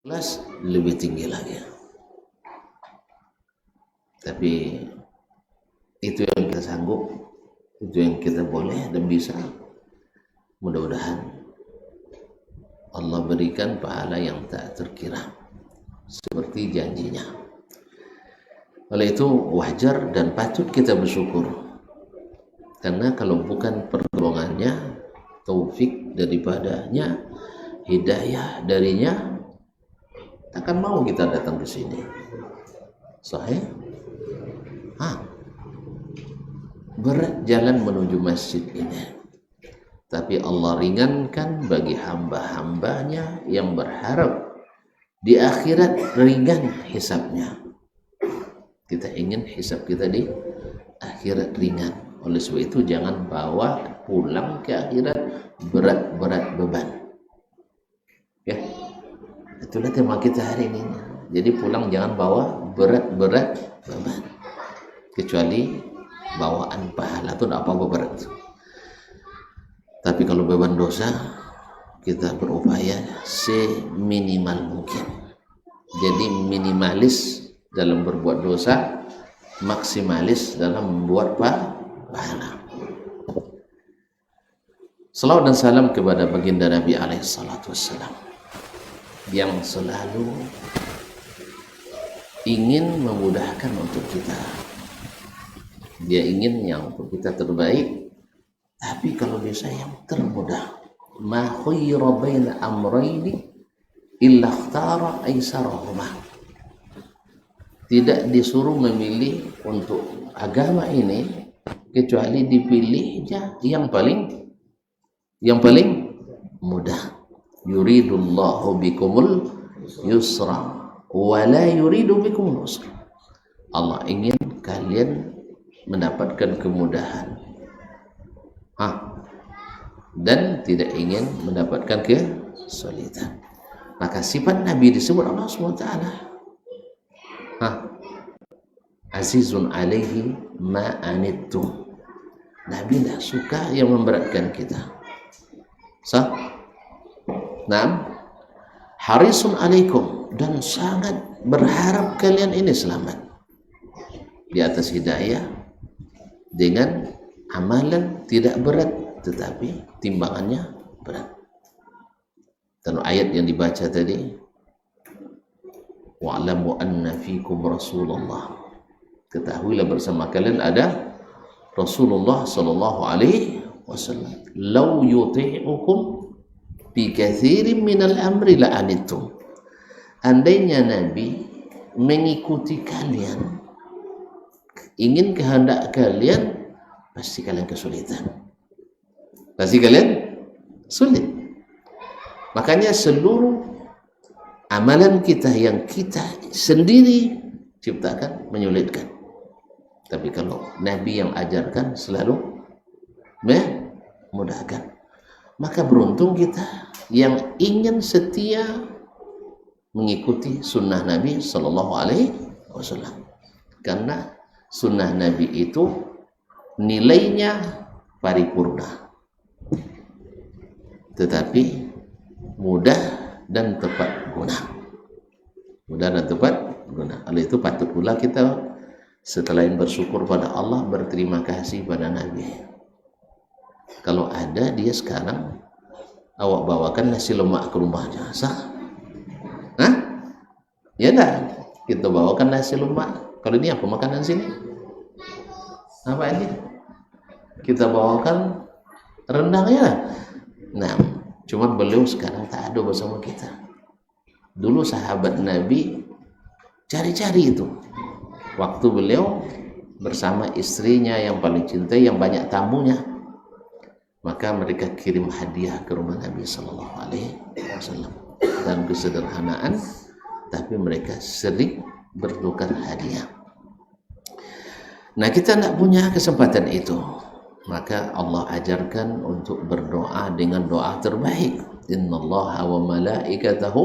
kelas lebih tinggi lagi. Tapi itu yang kita sanggup, itu yang kita boleh dan bisa. Mudah-mudahan Allah berikan pahala yang tak terkira seperti janjinya. Oleh itu wajar dan patut kita bersyukur, karena kalau bukan pertolongannya, taufik daripadanya, hidayah darinya, takkan mau kita datang ke sini. Sahih? Berat jalan menuju masjid ini, tapi Allah ringankan bagi hamba-hambanya yang berharap di akhirat ringan hisabnya. Kita ingin hisab kita di akhirat ringan. Oleh sebab itu jangan bawa pulang ke akhirat berat-berat beban. Ya, itulah tema kita hari ini. Jadi pulang jangan bawa berat-berat beban, kecuali bawaan pahala itu tidak apa-apa berat. Tapi kalau beban dosa, kita berupaya seminimal mungkin. Jadi minimalis dalam berbuat dosa, maksimalis dalam membuat pahala. Salawat dan salam kepada baginda Nabi SAW yang selalu ingin memudahkan untuk kita. Dia ingin yang untuk kita terbaik, tapi kalau bisa yang termudah. Ma khuyira baina amrayni illa ikhtara aisarahuma. Tidak disuruh memilih untuk agama ini kecuali dipilihnya yang paling mudah. Yuridullahu bikumul yusra wa la yuridu bikumul usra. Allah ingin kalian mendapatkan kemudahan, dan tidak ingin mendapatkan kesulitan. Maka sifat Nabi disebut Allah SWT, azizun alaihi ma anittum. Nabi tidak suka yang memberatkan kita. Harisun alaikum, dan sangat berharap kalian ini selamat di atas hidayah dengan amalan tidak berat, tetapi timbangannya berat. Dan ayat yang dibaca tadi, wa'lamu anna fikum Rasulullah, ketahuilah bersama kalian ada Rasulullah sallallahu alaihi wasallam. Law yuti'ukum bi katsirin minal amri la'anittum. Andainya Nabi mengikuti kalian, ingin kehendak kalian, pasti kalian kesulitan, pasti kalian sulit. Makanya seluruh amalan kita yang kita sendiri ciptakan menyulitkan. Tapi kalau Nabi yang ajarkan selalu memudahkan. Maka beruntung kita yang ingin setia mengikuti sunnah Nabi Sallallahu Alaihi Wasallam, karena sunnah Nabi itu nilainya paripurna, tetapi mudah dan tepat guna. Mudah dan tepat guna. Oleh itu patut pula kita selain bersyukur pada Allah, berterima kasih pada Nabi. Kalau ada dia sekarang, awak bawakan nasi lemak ke rumahnya, sah? Ya enggak? Kita bawakan nasi lemak. Kalau ini apa makanan sini? Apa ini? Kita bawakan rendangnya. Nah, cuman beliau sekarang tak ada bersama kita. Dulu sahabat Nabi cari-cari itu. Waktu beliau bersama istrinya yang paling cintai, yang banyak tamunya, maka mereka kirim hadiah ke rumah Nabi Sallallahu Alaihi Wasallam dalam kesederhanaan, tapi mereka sering bertukar hadiah. Nah, kita tidak punya kesempatan itu, maka Allah ajarkan untuk berdoa dengan doa terbaik. Innallaha wa malaikatahu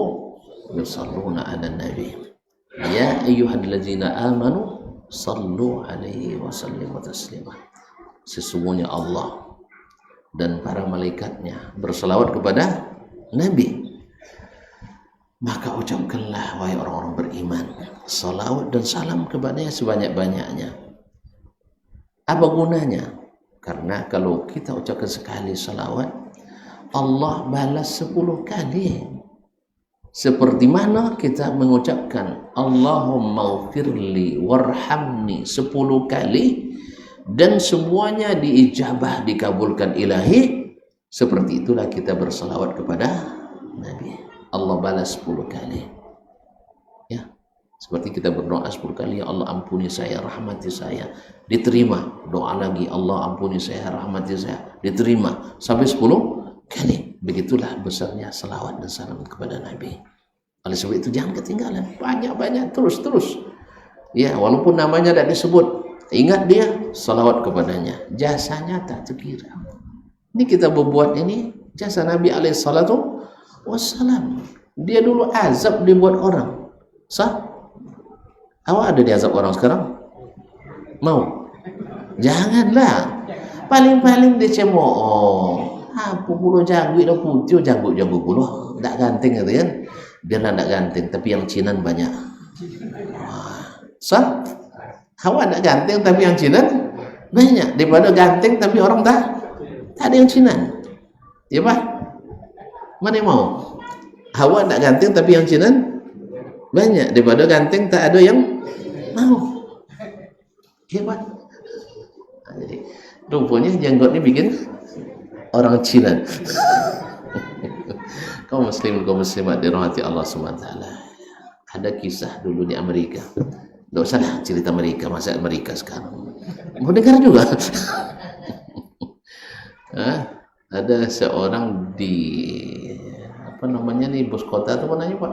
yusalluna 'alan nabi. Ya ayyuhallazina amanu sallu alaihi wa sallimu taslima. Sesungguhnya Allah dan para malaikatnya berselawat kepada Nabi. Maka ucapkanlah wahai orang-orang beriman, salawat dan salam kepadanya sebanyak-banyaknya. Apa gunanya? Karena kalau kita ucapkan sekali salawat, Allah balas 10 kali. Seperti mana kita mengucapkan Allahumma ghfirli warhamni 10 kali dan semuanya diijabah, dikabulkan ilahi, seperti itulah kita bersalawat kepada Nabi. Allah balas 10 kali. Ya, seperti kita berdoa 10 kali, ya Allah ampuni saya, rahmati saya, diterima. Doa lagi, Allah ampuni saya, rahmati saya, diterima. Sampai 10 kali. Begitulah besarnya salawat dan salam kepada Nabi. Oleh sebab itu jangan ketinggalan, banyak-banyak, terus. Ya, walaupun namanya tidak disebut, ingat dia, salawat kepadanya. Jasanya tak terkira. Ini kita berbuat ini jasa Nabi alaihissalatu wassalam. Dia dulu azab dibuat orang. Sah? Awak ada diazab orang sekarang? Mau? Janganlah. Paling-paling dia cemooh. Apa puluh janggut dah putih, janggut puluh. Tak ganteng kata kan? Biarlah tak ganteng, tapi yang cinan banyak. Sah? Awak tak ganteng tapi yang cinan banyak. Daripada ganteng tapi orang tak ada yang cinan. Ya Pak? Mana yang mau? Awak tak ganteng tapi yang cinan banyak. Daripada ganteng tak ada yang mau. Hebat. Jadi rupanya janggut ni bikin orang Cina. Kaum muslim, kaum muslimat dirahmati Allah SWT. Ada kisah dulu di Amerika. Tidak usah lah cerita Amerika, masa Amerika sekarang. Mau dengar juga. Ada seorang di apa namanya nih, bus kota itu mana Pak?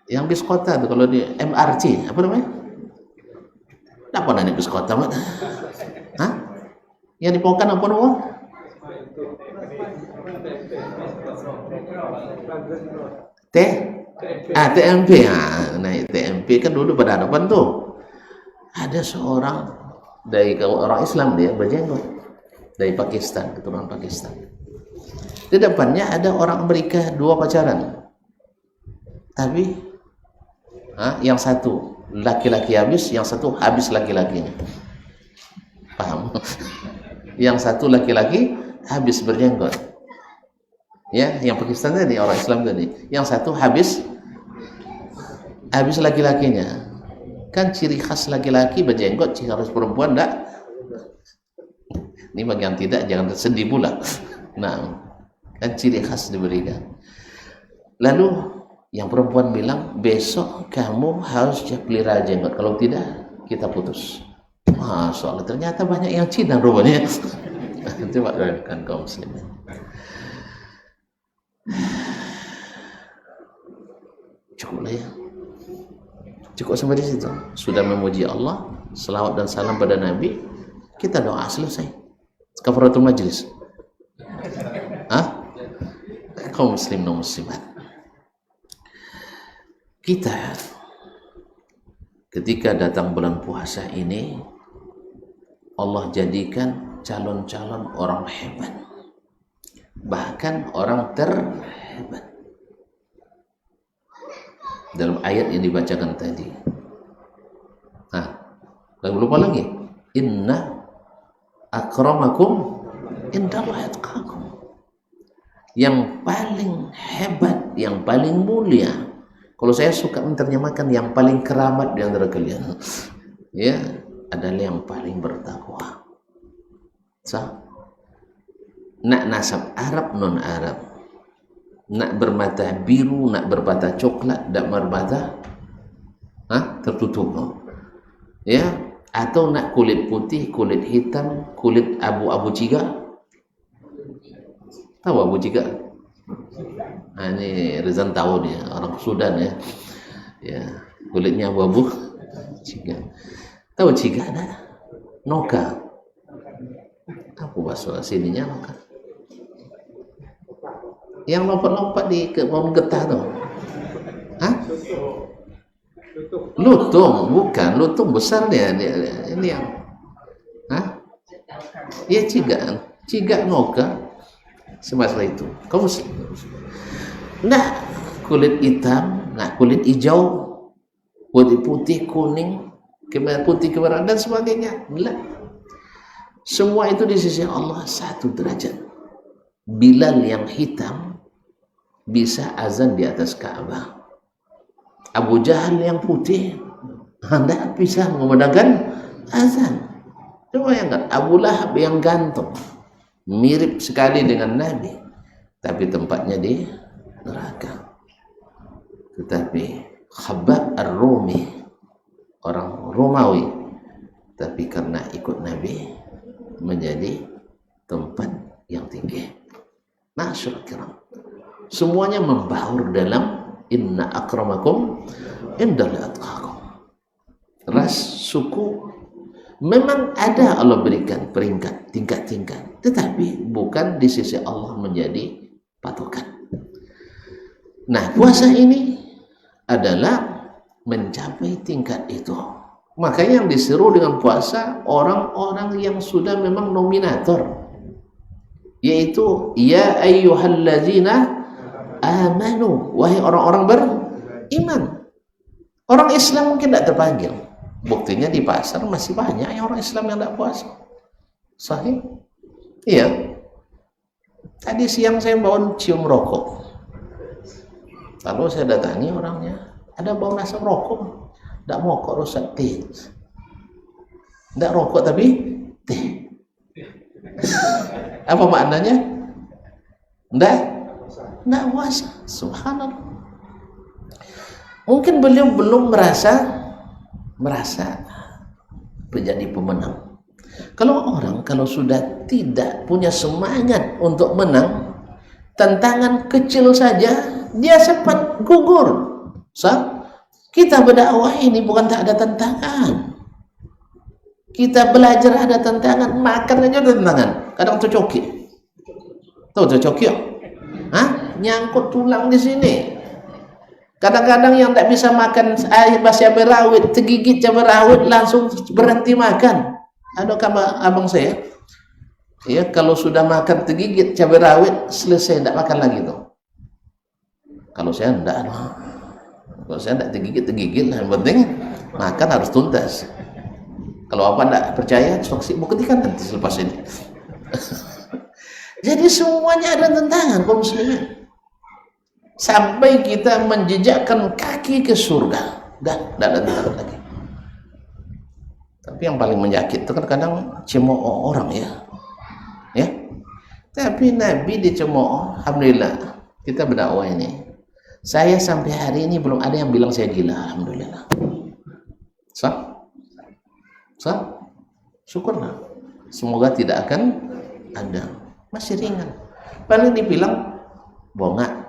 Yang bis kota tuh kalau di MRT apa namanya? Apa namanya bis kota Pak? Yang di Pokan apa namanya? TMP. Naik TMP kan dulu pada hadapan tuh. Ada seorang dari orang Islam, dia berjenggot dari Pakistan, keturunan Pakistan. Di depannya ada orang Amerika, 2 pacaran. Tapi yang satu laki-laki habis, yang satu habis laki-lakinya. Paham? Yang satu laki-laki habis berjenggot. Ya, yang Pakistan tadi, orang Islam tadi. Yang satu habis laki-lakinya. Kan ciri khas laki-laki berjenggot, ciri khas perempuan enggak. Ini bagi yang tidak jangan tersedih pula. Nah, kan ciri khas diberikan. Lalu yang perempuan bilang, besok kamu harus pelihara jenggot, kalau tidak kita putus. Masya Allah, ternyata banyak yang Cina rupanya. Coba doakan kaum muslimin. Cukup lah ya. Cukup sampai di situ. Sudah memuji Allah, selawat dan salam pada Nabi, kita doa selesai. Kafaratul majlis. Kaum muslim dan muslimat. Kita ketika datang bulan puasa ini, Allah jadikan calon-calon orang hebat, bahkan orang terhebat. Dalam ayat yang dibacakan tadi, lalu lupa lagi, inna akramakum indallahi atqakum. Yang paling hebat, yang paling mulia, kalau saya suka menerjemahkan yang paling keramat di antara kalian, ya, adalah yang paling bertakwa. Nak nasab Arab non Arab, nak bermata biru, nak bermata coklat, nak bermata tertutup, ya, atau nak kulit putih, kulit hitam, kulit abu-abu ciga. Tahu abu ciga? Ini Rizan tahu dia, orang Sudan ya. Ya, kulitnya abu-abu ciga. Tahu ciga ada? Noka. Apa bahasa sininya noka? Yang lompat-lompat di pohon getah tuh. Lutung, bukan. Lutung besar dia. Ini yang ya ciga noka. Semasalah itu. Kau muslim. Nggak kulit hitam, nggak kulit hijau, kulit putih, kuning, putih kemerah dan sebagainya. Nggak. Semua itu di sisi Allah satu derajat. Bilal yang hitam bisa azan di atas Ka'bah. Abu Jahal yang putih Anda bisa mengumandangkan azan. Coba bayangkan Abu Lahab yang gantung, mirip sekali dengan Nabi, tapi tempatnya di neraka. Tetapi Khabbab Ar-Rumi, orang Romawi, tapi karena ikut Nabi menjadi tempat yang tinggi. Masyaallah kiram. Semuanya membaur dalam inna akramakum indallahi atqakum. Ras, suku, memang ada Allah berikan peringkat, tingkat-tingkat, tetapi bukan di sisi Allah menjadi patokan. Nah, puasa ini adalah mencapai tingkat itu. Makanya yang diseru dengan puasa orang-orang yang sudah memang nominator, yaitu ya ayyuhalladzina amanu, wahai orang-orang beriman. Orang Islam mungkin tidak terpanggil. Buktinya di pasar masih banyak yang orang Islam yang tidak puasa. Sahih? Iya. Tadi siang saya bawa cium rokok. Lalu saya datangi orangnya, ada bau asap rokok. Tidak mau kok rusak teh. Tidak rokok tapi teh. Apa maknanya? Tidak puasa. Subhanallah. Mungkin beliau belum merasa menjadi pemenang. Kalau sudah tidak punya semangat untuk menang, tantangan kecil saja dia sempat gugur. Kita berdakwah ini bukan tak ada tantangan. Kita belajar ada tantangan, makan aja ada tantangan. Kadang tuh coki. Tahu tuh coki? Nyangkut tulang di sini. Kadang-kadang yang tak bisa makan air cabai rawit, tergigit cabai rawit langsung berhenti makan. Ada abang saya, ya kalau sudah makan tergigit cabai rawit selesai, tidak makan lagi tuh. Kalau saya tidak, kalau saya tidak tergigit, yang penting makan harus tuntas. Kalau apa tidak percaya, buktikan nanti selepas ini. Jadi semuanya ada tantangan kaum muslimin. Sampai kita menjejakkan kaki ke surga, tidak ada tantangan lagi. Tapi yang paling menyakit itu kan kadang cemooh orang ya. Tapi Nabi dicemooh, alhamdulillah kita berdakwah ini. Saya sampai hari ini belum ada yang bilang saya gila, alhamdulillah. Syukurlah. Semoga tidak akan ada. Masih ringan. Paling dibilang bongak.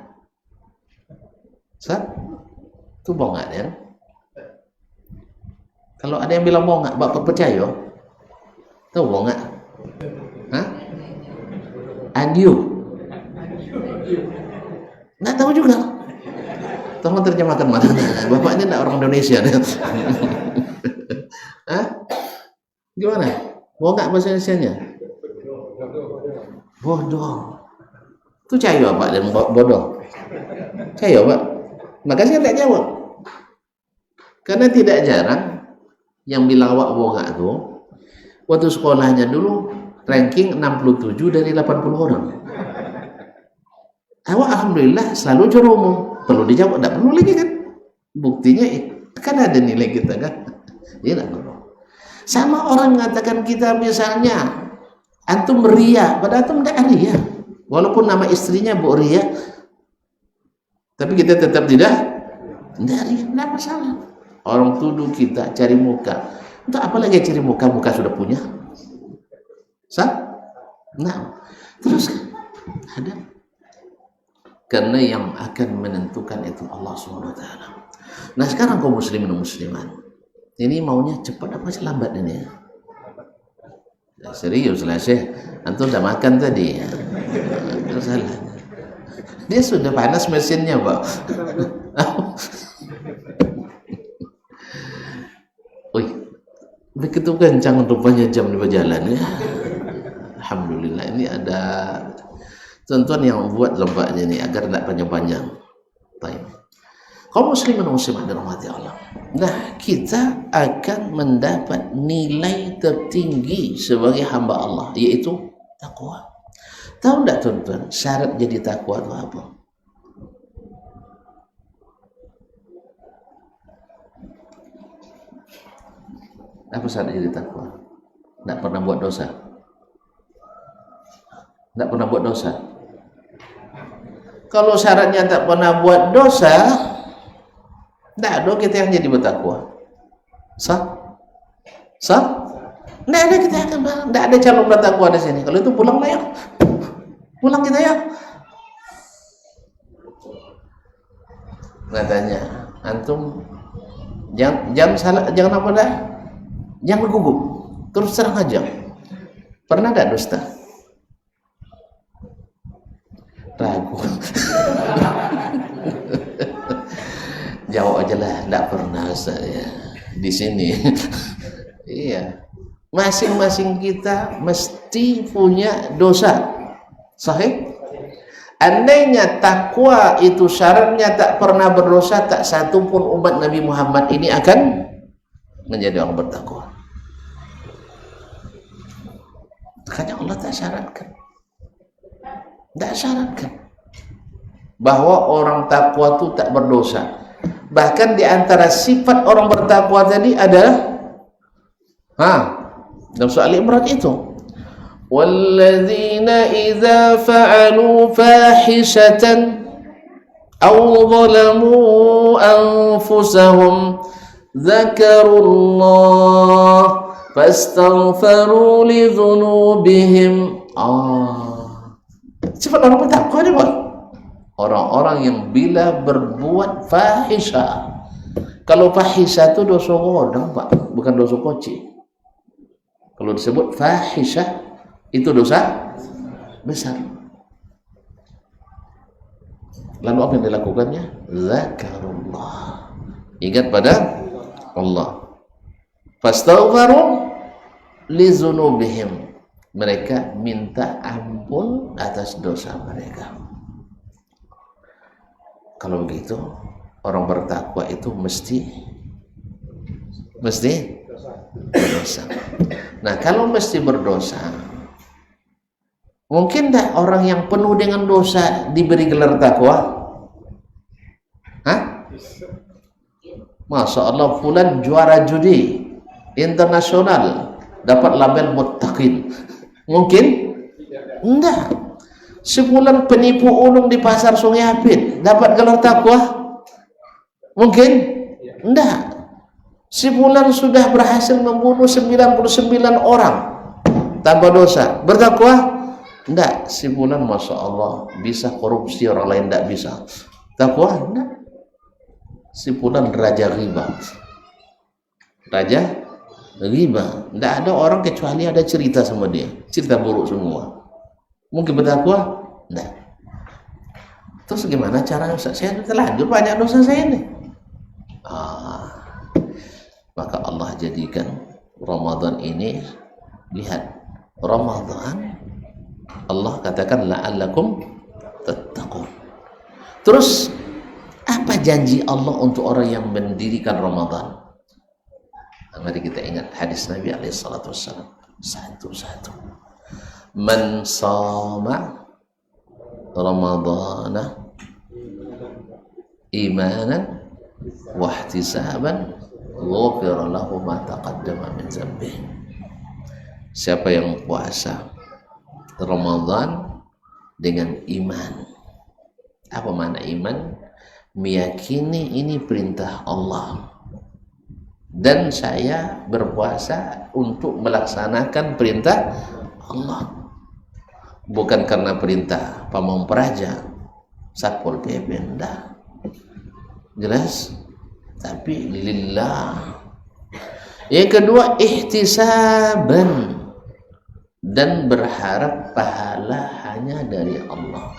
Itu bongak ya. Kalau ada yang bilang bongak, Bapak percaya? Tahu bongak? Andiu? Nggak tahu juga. Tolong terjemahkan mana? Bapak ini enggak orang Indonesia. Gimana? Bongak bahasa Indonesianya? Bodoh. Itu cayo Pak dan bodoh. Cayo Pak. Makanya tidak jawab. Karena tidak jarang yang bilang awak bongak itu waktu sekolahnya dulu ranking 67 dari 80 orang. Awak alhamdulillah selalu juara umum. Perlu dijawab, tidak perlu lagi kan? Buktinya kan ada nilai kita kan? Dia tidak perlu. Sama orang mengatakan kita misalnya antum ria, padahal antum tidak ria. Walaupun nama istrinya Bu Ria, tapi kita tetap tidak ria, tidak masalah. Orang tuduh kita cari muka. Untuk apa lagi cari muka? Muka sudah punya. Nah, terus ada. Karena yang akan menentukan itu Allah SWT. Nah sekarang kaum muslimin dan muslimat, ini maunya cepat apa sih lambat ini ya? Serius lah sih, antum udah makan tadi. Salah. Dia sudah panas mesinnya Pak. Wih, begitu kencang rupanya jam di berjalan ya. Alhamdulillah ini ada. Tuan-tuan yang buat lembaknya ini agar tidak panjang-panjang. Baik. Kaum muslimin dan muslimat dirahmati Allah. Nah, kita akan mendapat nilai tertinggi sebagai hamba Allah, yaitu takwa. Tahu tidak tuan-tuan, syarat jadi takwa itu apa? Apa syarat jadi takwa? Tidak pernah buat dosa. Tidak pernah buat dosa. Kalau syaratnya tak pernah buat dosa, tidak ada kita yang jadi bertakwa. Sah? Sah? Tidak ada kita yang tidak ada calon bertakwa di sini. Kalau itu pulang lah ya. Pulang kita ya. Katanya, antum jangan salah, jangan apa dah? Jangan bergugup. Terus terang aja. Pernah tidak dusta? Ragu. Jawab aja lah, tidak pernah saya di sini. Iya, masing-masing kita mesti punya dosa. Sahih? Andainya takwa itu syaratnya tak pernah berdosa, tak satu pun umat Nabi Muhammad ini akan menjadi orang bertakwa. Makanya Allah tak syaratkan. Tidak syaratkan bahwa orang takwa itu tak berdosa. Bahkan di antara sifat orang bertakwa tadi adalah dalam surah Al-Imran itu, walladzina idza fa'alu fahishatan aw zalamu anfusahum dzakarullah fastaghfaru li dzunubihim. Sifat orang bertakwa ni Pak. Orang-orang yang bila berbuat fahisha. Kalau fahisha itu dosa godang Pak, bukan dosa koci. Kalau disebut fahisha itu dosa besar. Lalu apa yang dilakukannya? Zakarullah. Ingat pada Allah. Fastaghfaru li dzunubihim. Mereka minta ampun atas dosa mereka. Kalau begitu, orang bertakwa itu mesti berdosa. Nah, kalau mesti berdosa, mungkin tak orang yang penuh dengan dosa diberi gelar takwa? Masya Allah, fulan juara judi internasional, dapat label muttaqin. Mungkin? Enggak. Sebulan penipu ulung di pasar Sungai Apit dapat gelar takwa? Mungkin? Enggak. Sebulan sudah berhasil membunuh 99 orang tanpa dosa, bertakwa? Enggak. Sebulan Masya Allah bisa korupsi, orang lain enggak bisa. Takwa? Enggak. Sebulan raja riba. Raja riba. Tidak ada orang kecuali ada cerita sama dia, cerita buruk semua. Mungkin bertakwa? Tidak. Terus gimana caranya? Saya terlanjur banyak dosa saya ini. Maka Allah jadikan Ramadan ini, lihat, Ramadan Allah katakan la'allakum tattaqun. Terus apa janji Allah untuk orang yang mendirikan Ramadan? Mari kita ingat hadis Nabi alaihissalatu wassalam satu-satu. Man sama Ramadana imanan wa ihtisaban ghufira lahu ma taqaddama min dzambih. Siapa yang puasa Ramadan dengan iman. Apa makna iman? Meyakini ini perintah Allah dan saya berpuasa untuk melaksanakan perintah Allah, bukan karena perintah pamong praja satpol pp, enggak, jelas, tapi lillah. Yang kedua, ihtisaban, dan berharap pahala hanya dari Allah.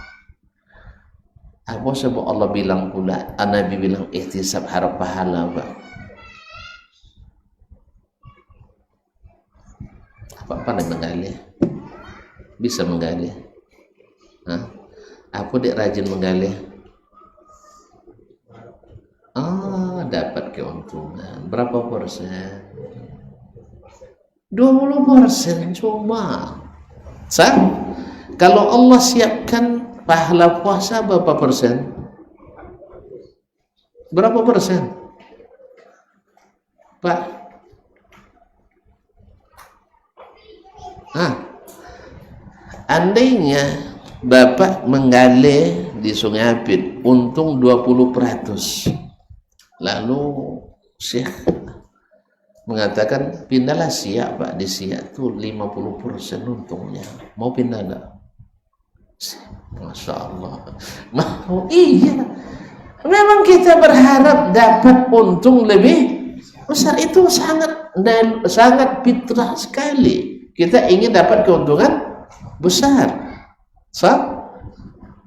Apa sebab Allah bilang pula, Nabi bilang ihtisab, harap pahala Pak? Apa pandai menggali? Bisa menggali? Apa dek rajin menggali? Dapat keuntungan. Berapa persen? 20% cuma. Kalau Allah siapkan pahala puasa berapa persen? Berapa persen? Pak? Andainya Bapak menggali di Sungai Apit, untung 20%. Lalu Syekh mengatakan, pindahlah Siak Pak, di Siak tuh 50% untungnya. Mau pindah enggak? Masya Allah. Mau? Iya. Memang kita berharap dapat untung lebih besar. Itu sangat fitrah sekali. Kita ingin dapat keuntungan besar.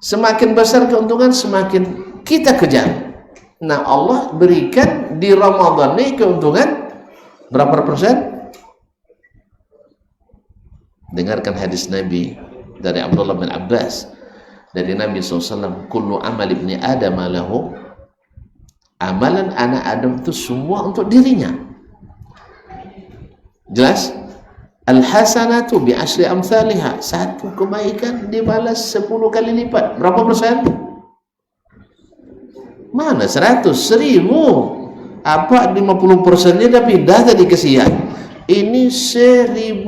Semakin besar keuntungan, semakin kita kejar. Nah, Allah berikan di Ramadan ini keuntungan berapa persen? Dengarkan hadis Nabi dari Abdullah bin Abbas, dari Nabi SAW, kullu amal ibni Adam lahu, amalan anak Adam itu semua untuk dirinya. Jelas? Al-hasanatu bi asyri amsalihha, satu kebaikan dibalas 10 kali lipat. Berapa persen? Mana 100, 1000? Apa 50%-nya dah pindah tadi ke Siak? Ini 1000%, 10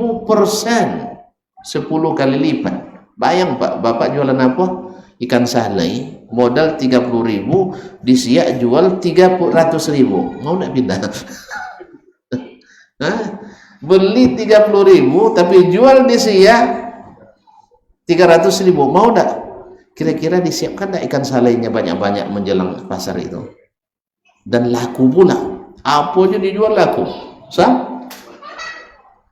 kali lipat. Bayang Pak, Bapak jualan apa? Ikan salai, modal 30.000, di Siak jual 300.000. Mau nak pindah? Beli 30.000 tapi jual di Siak 300.000. Mau tak? Kira-kira disiapkan tak ikan salainya banyak-banyak menjelang pasar itu? Dan laku pula. Apa aja dijual laku.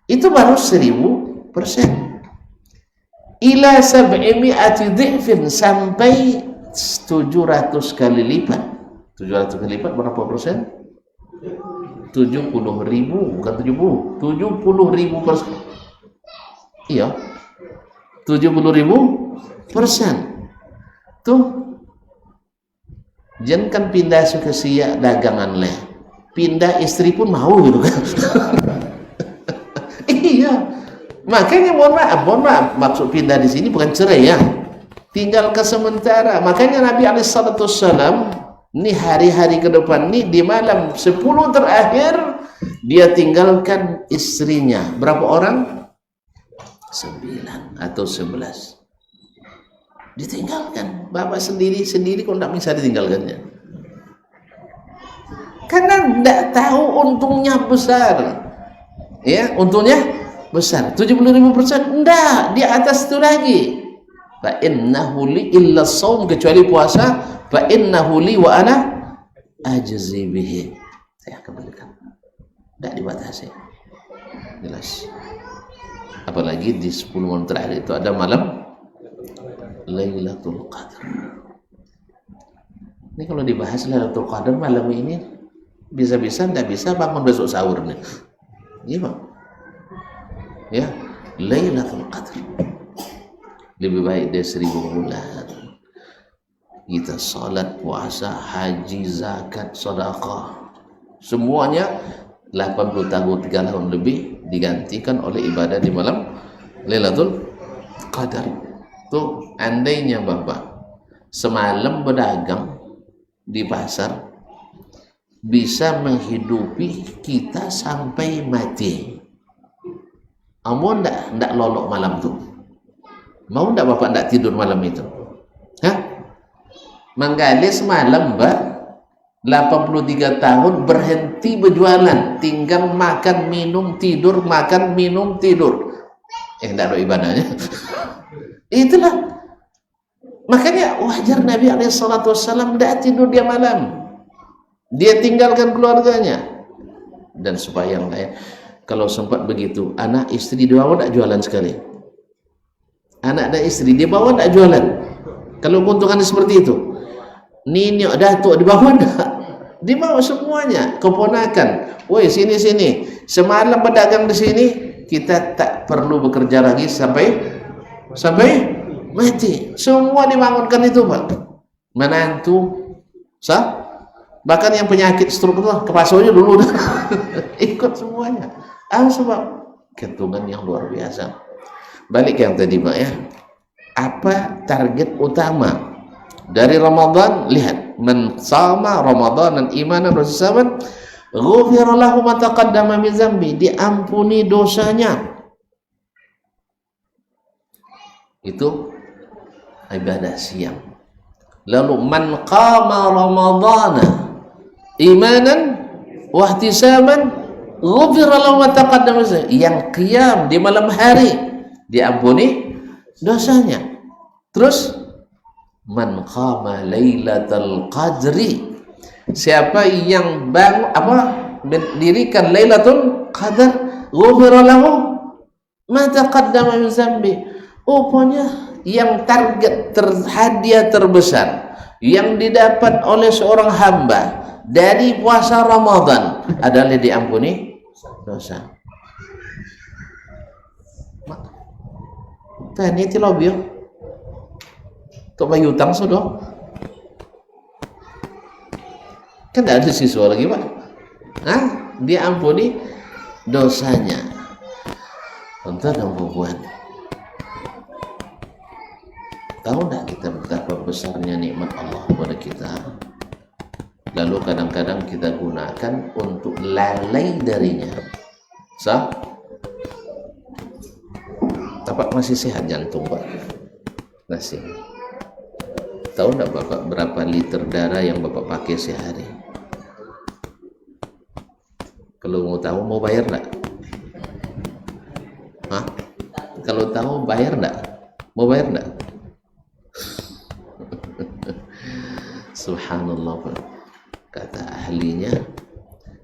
Itu baru 1000%. Ila 700 dhifin, sampai 700 kali lipat. 700 kali lipat berapa persen? 70.000, bukan 70.000%. Iya, 70.000%. Tuh, jangan pindah ke Siak dagangan leh, pindah istri pun mau gitu kan. Iya, makanya mohon maaf, maksud pindah di sini bukan cerai ya, tinggal ke sementara. Makanya Nabi Alaihissalam ini hari-hari ke depan nih, di malam 10 terakhir dia tinggalkan istrinya. Berapa orang? 9 atau 11 ditinggalkan. Bapak sendiri kok tidak bisa ditinggalkannya, karena tidak tahu untungnya besar. Ya, untungnya besar. 70.000% enggak, di atas itu lagi. Fa innahu li illa shaum, kecuali puasa. Fa innahu li wa ana ajzi bihi, saya kembalikan. Tidak dibatasi. Jelas. Apalagi di 10 malam terakhir itu ada malam Lailatul Qadar. Ini kalau dibahas Lailatul Qadar malam ini, bisa-bisa tidak bisa bangun besok sahur nih. Iya Bang. Ya, Lailatul Qadar lebih baik dari 1000 bulan. Kita salat, puasa, haji, zakat, sedekah, semuanya 83 tahun lebih digantikan oleh ibadah di malam Lailatul Qadar. Tuh, andainya Bapak semalam berdagang di pasar bisa menghidupi kita sampai mati, mau ndak lolok malam tuh? Mau ndak Bapak ndak tidur malam itu? Menggali semalam Mbak 83 tahun berhenti berjualan, tinggal makan minum tidur, makan minum tidur. Ndak ada ibadahnya. Itulah makanya wajar Nabi SAW tidak tidur dia malam, dia tinggalkan keluarganya. Dan supaya yang lain, kalau sempat begitu, anak istri dibawa tidak jualan sekali, anak dan istri dibawa tidak jualan. Kalau keuntungan seperti itu, nini datuk dibawa tidak, dibawa semuanya, keponakan, woi sini semalam berdagang di sini, kita tak perlu bekerja lagi sampai mati. Semua dibangunkan itu, Pak. Menantu, bahkan yang penyakit stroke itu kepasonya dulu ikut semuanya. Sebab ketungan yang luar biasa. Balik yang tadi, Pak ya. Apa target utama dari Ramadan? Lihat, man sama Ramadan dan imanan bersahabat, ghufira lahu ma taqaddama min dzambi, diampuni dosanya. Itu ibadah siang. Lalu man qama ramadhana imanan wa ihtisaban ghufira lahu ma taqaddama, yang qiyam di malam hari diampuni dosanya. Terus man qama lailatul qadri, siapa yang mendirikan lailatul qadar, ghufira lahu ma taqaddama min dzambi. Pokoknya yang target hadiah terbesar yang didapat oleh seorang hamba dari puasa Ramadan adalah diampuni dosa. Tani ti lobby untuk bayar utang sudah kan tidak ada siswa lagi, Pak. Dia ampuni dosanya. Tentu dan perempuan, tahu tidak kita betapa besarnya nikmat Allah kepada kita, lalu kadang-kadang kita gunakan untuk lalai darinya. Bapak masih sehat jantung, Pak? Masih. Tahu tidak Bapak berapa liter darah yang Bapak pakai sehari? Kalau mau tahu, mau bayar enggak? Kalau tahu, bayar enggak? Mau bayar enggak? Subhanallah, Pak. Kata ahlinya,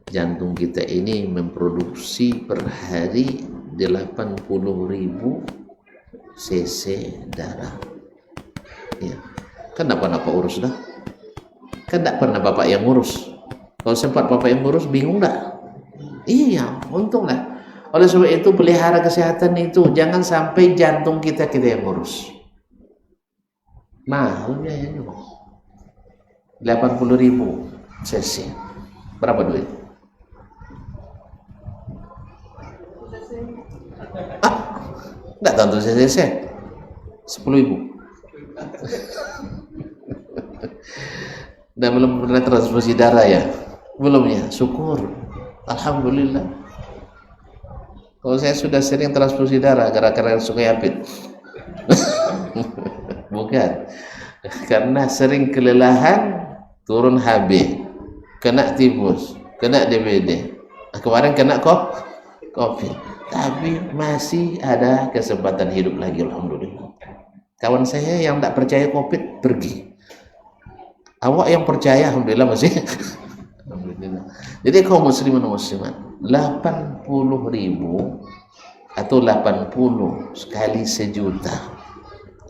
jantung kita ini memproduksi per hari 80.000 cc darah. Ya. Kan tidak pernah Bapak urus dah. Kan tidak pernah Bapak yang ngurus. Kalau sempat Bapak yang ngurus, bingung dah. Iya, untunglah. Oleh sebab itu, pelihara kesehatan itu jangan sampai jantung kita yang ngurus. Mahal biayanya, Bang. 80.000 cc. Berapa duit? Enggak tentu cc. 10.000. Dan belum pernah transfusi darah ya? Belum ya? Syukur. Alhamdulillah. Kalau saya sudah sering transfusi darah gara-gara suka yapit. Bukan. Karena sering kelelahan, turun HB, kena tifus, kena DBD. Kemarin kena COVID. Tapi masih ada kesempatan hidup lagi, alhamdulillah. Kawan saya yang tak percaya COVID pergi. Awak yang percaya, alhamdulillah masih. Alhamdulillah. Jadi kaum muslimin dan muslimat, 80.000 atau 80 sekali sejuta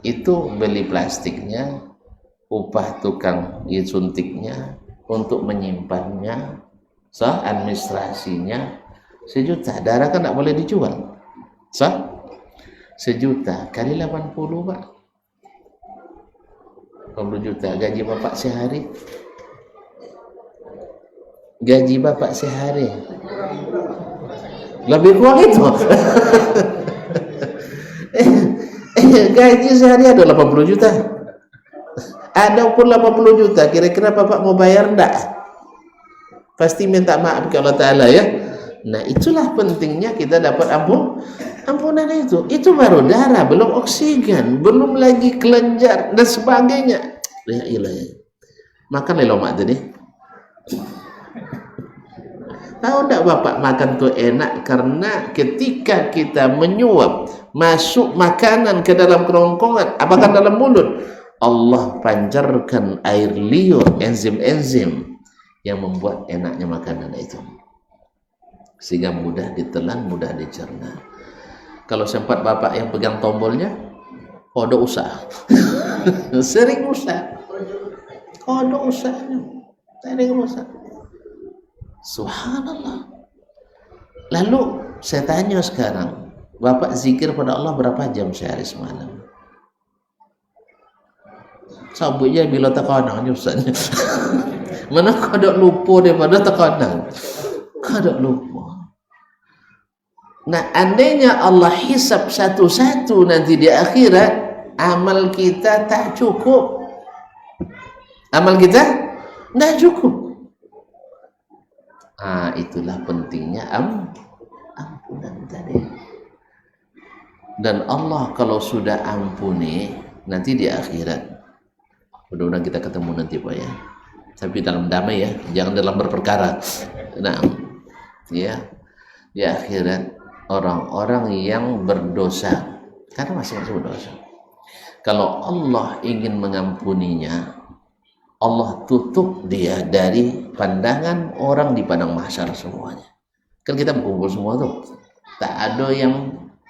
itu beli plastiknya, upah tukang suntiknya, untuk menyimpannya, administrasinya, 1 juta. Darah kan tidak boleh dijual. 1 juta kali 80, Pak, 20 juta. Gaji Bapak sehari, lebih kurang itu. Gaji sehari ada 80 juta. Ada pun 80 juta, kira-kira Bapak mau bayar enggak? Pasti minta maaf ke Allah Ta'ala ya. Nah, itulah pentingnya kita dapat ampunan itu. Itu baru darah, belum oksigen, belum lagi kelenjar dan sebagainya. Ya ilah. Makan lemak tadi. Tahu enggak Bapak, makan tuh enak karena ketika kita menyuap masuk makanan ke dalam kerongkongan, apakah dalam mulut, Allah pancarkan air liur, enzim-enzim yang membuat enaknya makanan itu, sehingga mudah ditelan, mudah dicerna. Kalau sempat Bapak yang pegang tombolnya, kodok usah. Sering usah. Kodok usahnya. Sering usah. Subhanallah. Lalu saya tanya sekarang, Bapak zikir pada Allah berapa jam sehari semalam? Sabutnya bila terkadang Ustaznya. Mana kadang lupa daripada terkadang. Kadang lupa. Nah, andainya Allah hisab satu-satu nanti di akhirat, amal kita tak cukup. Amal kita tak cukup. Itulah pentingnya ampunan tadi. Dan Allah kalau sudah ampuni nanti di akhirat, mudah-mudahan kita ketemu nanti Pak ya, tapi dalam damai ya, jangan dalam berperkara. Nah ya, di akhirat orang-orang yang berdosa, karena masing-masing berdosa, kalau Allah ingin mengampuninya, Allah tutup dia dari pandangan orang di padang mahsyar semuanya. Kan kita berkumpul semua tuh, tak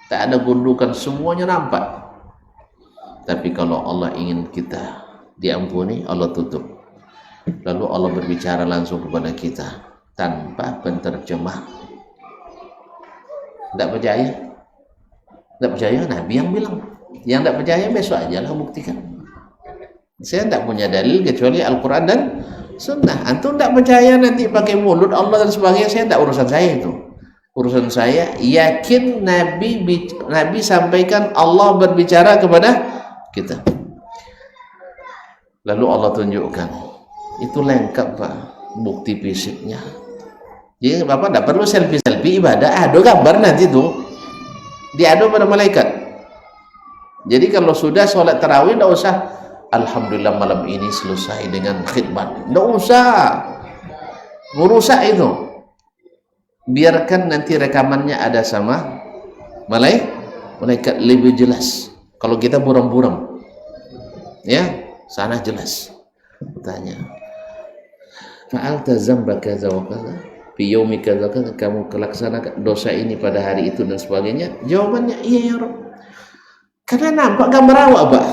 ada gundukan, semuanya nampak. Tapi kalau Allah ingin kita diampuni, Allah tutup. Lalu Allah berbicara langsung kepada kita tanpa penterjemah. Tidak percaya? Tidak percaya? Nabi yang bilang. Yang tidak percaya besok aja lah buktikan. Saya tidak punya dalil kecuali Al-Quran dan Sunnah. Antum tidak percaya nanti pakai mulut Allah dan sebagainya, saya tidak, urusan saya itu. Urusan saya yakin Nabi sampaikan Allah berbicara kepada kita. Lalu Allah tunjukkan. Itu lengkap Pak, bukti fisiknya. Jadi Bapak tidak perlu selfie ibadah, ada gambar nanti tuh. Diadu pada malaikat. Jadi kalau sudah sholat tarawih tidak usah alhamdulillah malam ini selesai dengan khidmat. Tidak usah merusak itu. Biarkan nanti rekamannya ada sama malaikat lebih jelas. Kalau kita buram-buram, ya sana jelas. Tanya, fa'alta zamba kaza wa kaza fi yaumi kaza kaza, kamu laksanakan dosa ini pada hari itu dan sebagainya. Jawabannya iya ya Rabb. Karena nampak gambar awak Pak.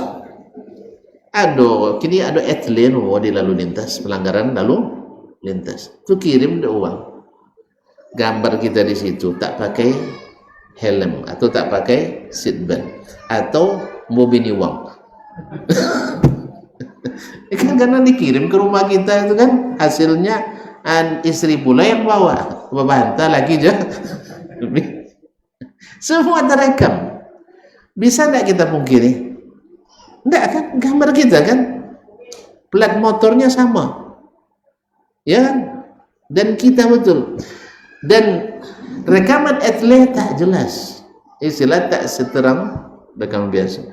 Kini ada etlin di lalu lintas, pelanggaran lalu lintas. Itu kirim the uang. Gambar kita di situ tak pakai helm atau tak pakai seatbelt atau mobil uang. Kan karena dikirim ke rumah kita itu kan hasilnya istri pula yang bawa, membantah lagi aja. Semua terekam. Bisa tidak kita pungkiri? Tidak kan, gambar kita kan, plat motornya sama, ya kan? Dan kita betul. Dan rekaman atlet tak jelas, istilah tak seterang rekaman biasa.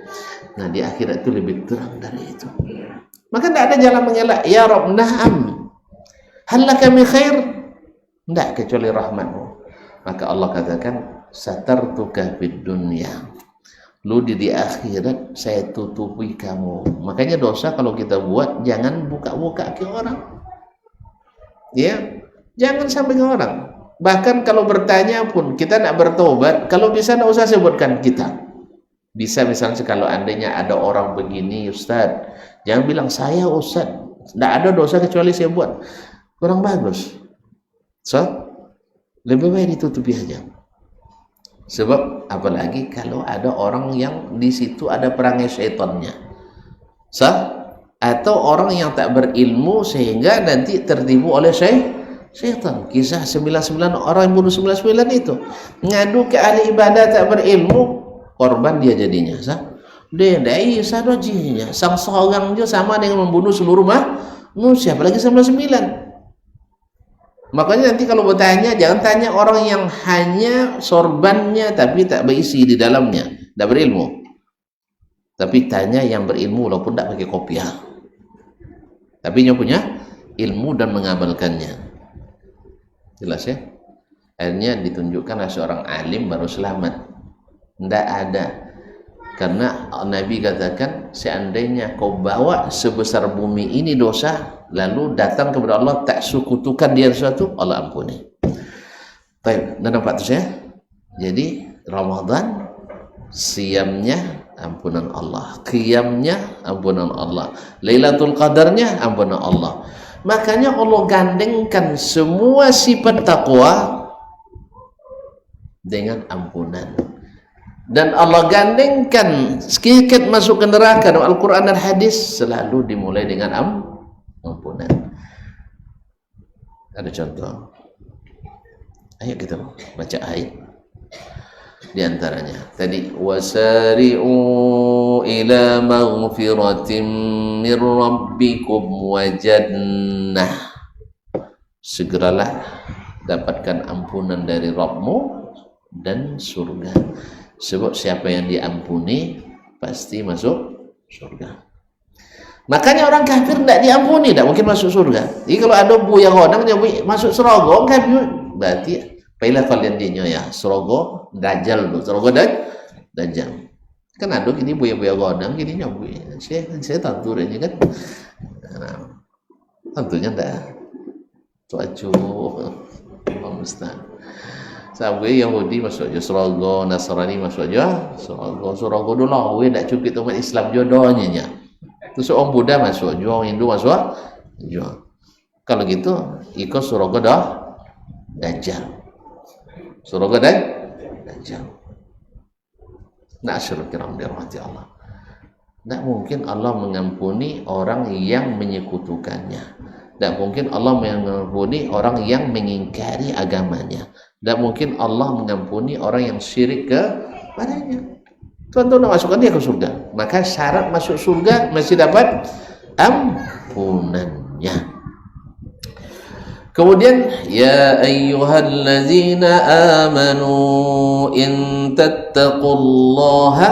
Nah di akhirat itu lebih terang dari itu. Maka tidak ada jalan mengelak. Ya Rabb, na'am, halaka min khair, tidak kecuali rahmatmu. Maka Allah katakan satartuka fid dunya, lu di akhirat saya tutupi kamu. Makanya dosa kalau kita buat jangan buka-buka ke orang, ya, jangan sampai ke orang. Bahkan kalau bertanya pun kita nak bertobat, kalau bisa tidak usah sebutkan kita. Bisa misalnya kalau andainya ada orang begini Ustaz, jangan bilang saya Ustaz, tidak ada dosa kecuali saya buat, kurang bagus. So lebih baik ditutupi aja. Sebab apalagi kalau ada orang yang di situ ada perangai syaitannya, atau orang yang tak berilmu sehingga nanti tertipu oleh syaitan. Kisah 99 orang yang bunuh 99 itu ngadu ke ahli ibadah tak berilmu, korban dia jadinya. Dia tidak sadojinya, sang seorang dia sama dengan membunuh seluruh manusia, apalagi 99. Makanya nanti kalau bertanya, jangan tanya orang yang hanya sorbannya tapi tak berisi di dalamnya, tak berilmu. Tapi tanya yang berilmu walaupun tak pakai kopiah, tapi yang punya ilmu dan mengamalkannya. Jelas ya? Akhirnya ditunjukkan seorang alim baru selamat. Tidak ada. Karena Nabi katakan, seandainya kau bawa sebesar bumi ini dosa, lalu datang kepada Allah tak sekutukan dia sesuatu, Allah ampuni. Baik, dan nampak tu saya. Jadi Ramadan siamnya ampunan Allah, qiyamnya ampunan Allah, Lailatul Qadarnya ampunan Allah. Makanya Allah gandengkan semua sifat takwa dengan ampunan. dan Allah gandengkan sedikit masuk ke neraka dalam Al-Quran dan hadis selalu dimulai dengan ampunan. Ada contoh, ayo kita baca ayat di antaranya tadi, wasari'u ila maghfiratin mir rabbikum wa jannah, segeralah dapatkan ampunan dari Rabbmu dan surga. Sebab siapa yang diampuni pasti masuk surga. Makanya orang kafir tidak diampuni, tidak mungkin masuk surga. Jadi kalau ada buaya hodang yang masuk surga, kafir berarti pailah kalian dinyo ya surga dajjal tu, surga dajjal. Kan ada gini buaya-buaya hodang gini nyambi. Saya tentu ini kan. Nah, tentunya tidak. Tuacu Allah musta'an. Sampai Yahudi masuk je surga, Nasrani masuk je surga dulu. We nak cukup umat Islam jodohnya nya. Terus orang Buddha masuk je, orang Hindu masuk je. Kalau gitu ikut surga dah dajjal. Surga dajjal. Nak asyurul kiram dirahmati Allah. Tak mungkin Allah mengampuni orang yang menyekutukannya. Tak mungkin Allah mengampuni orang yang mengingkari agamanya. Tak mungkin Allah mengampuni orang yang syirik kepadanya. Tuan-tuan nak masukkan dia ke surga, maka syarat masuk surga mesti dapat ampunannya. Kemudian, ya ayyuhallazina amanu in tattaqullaha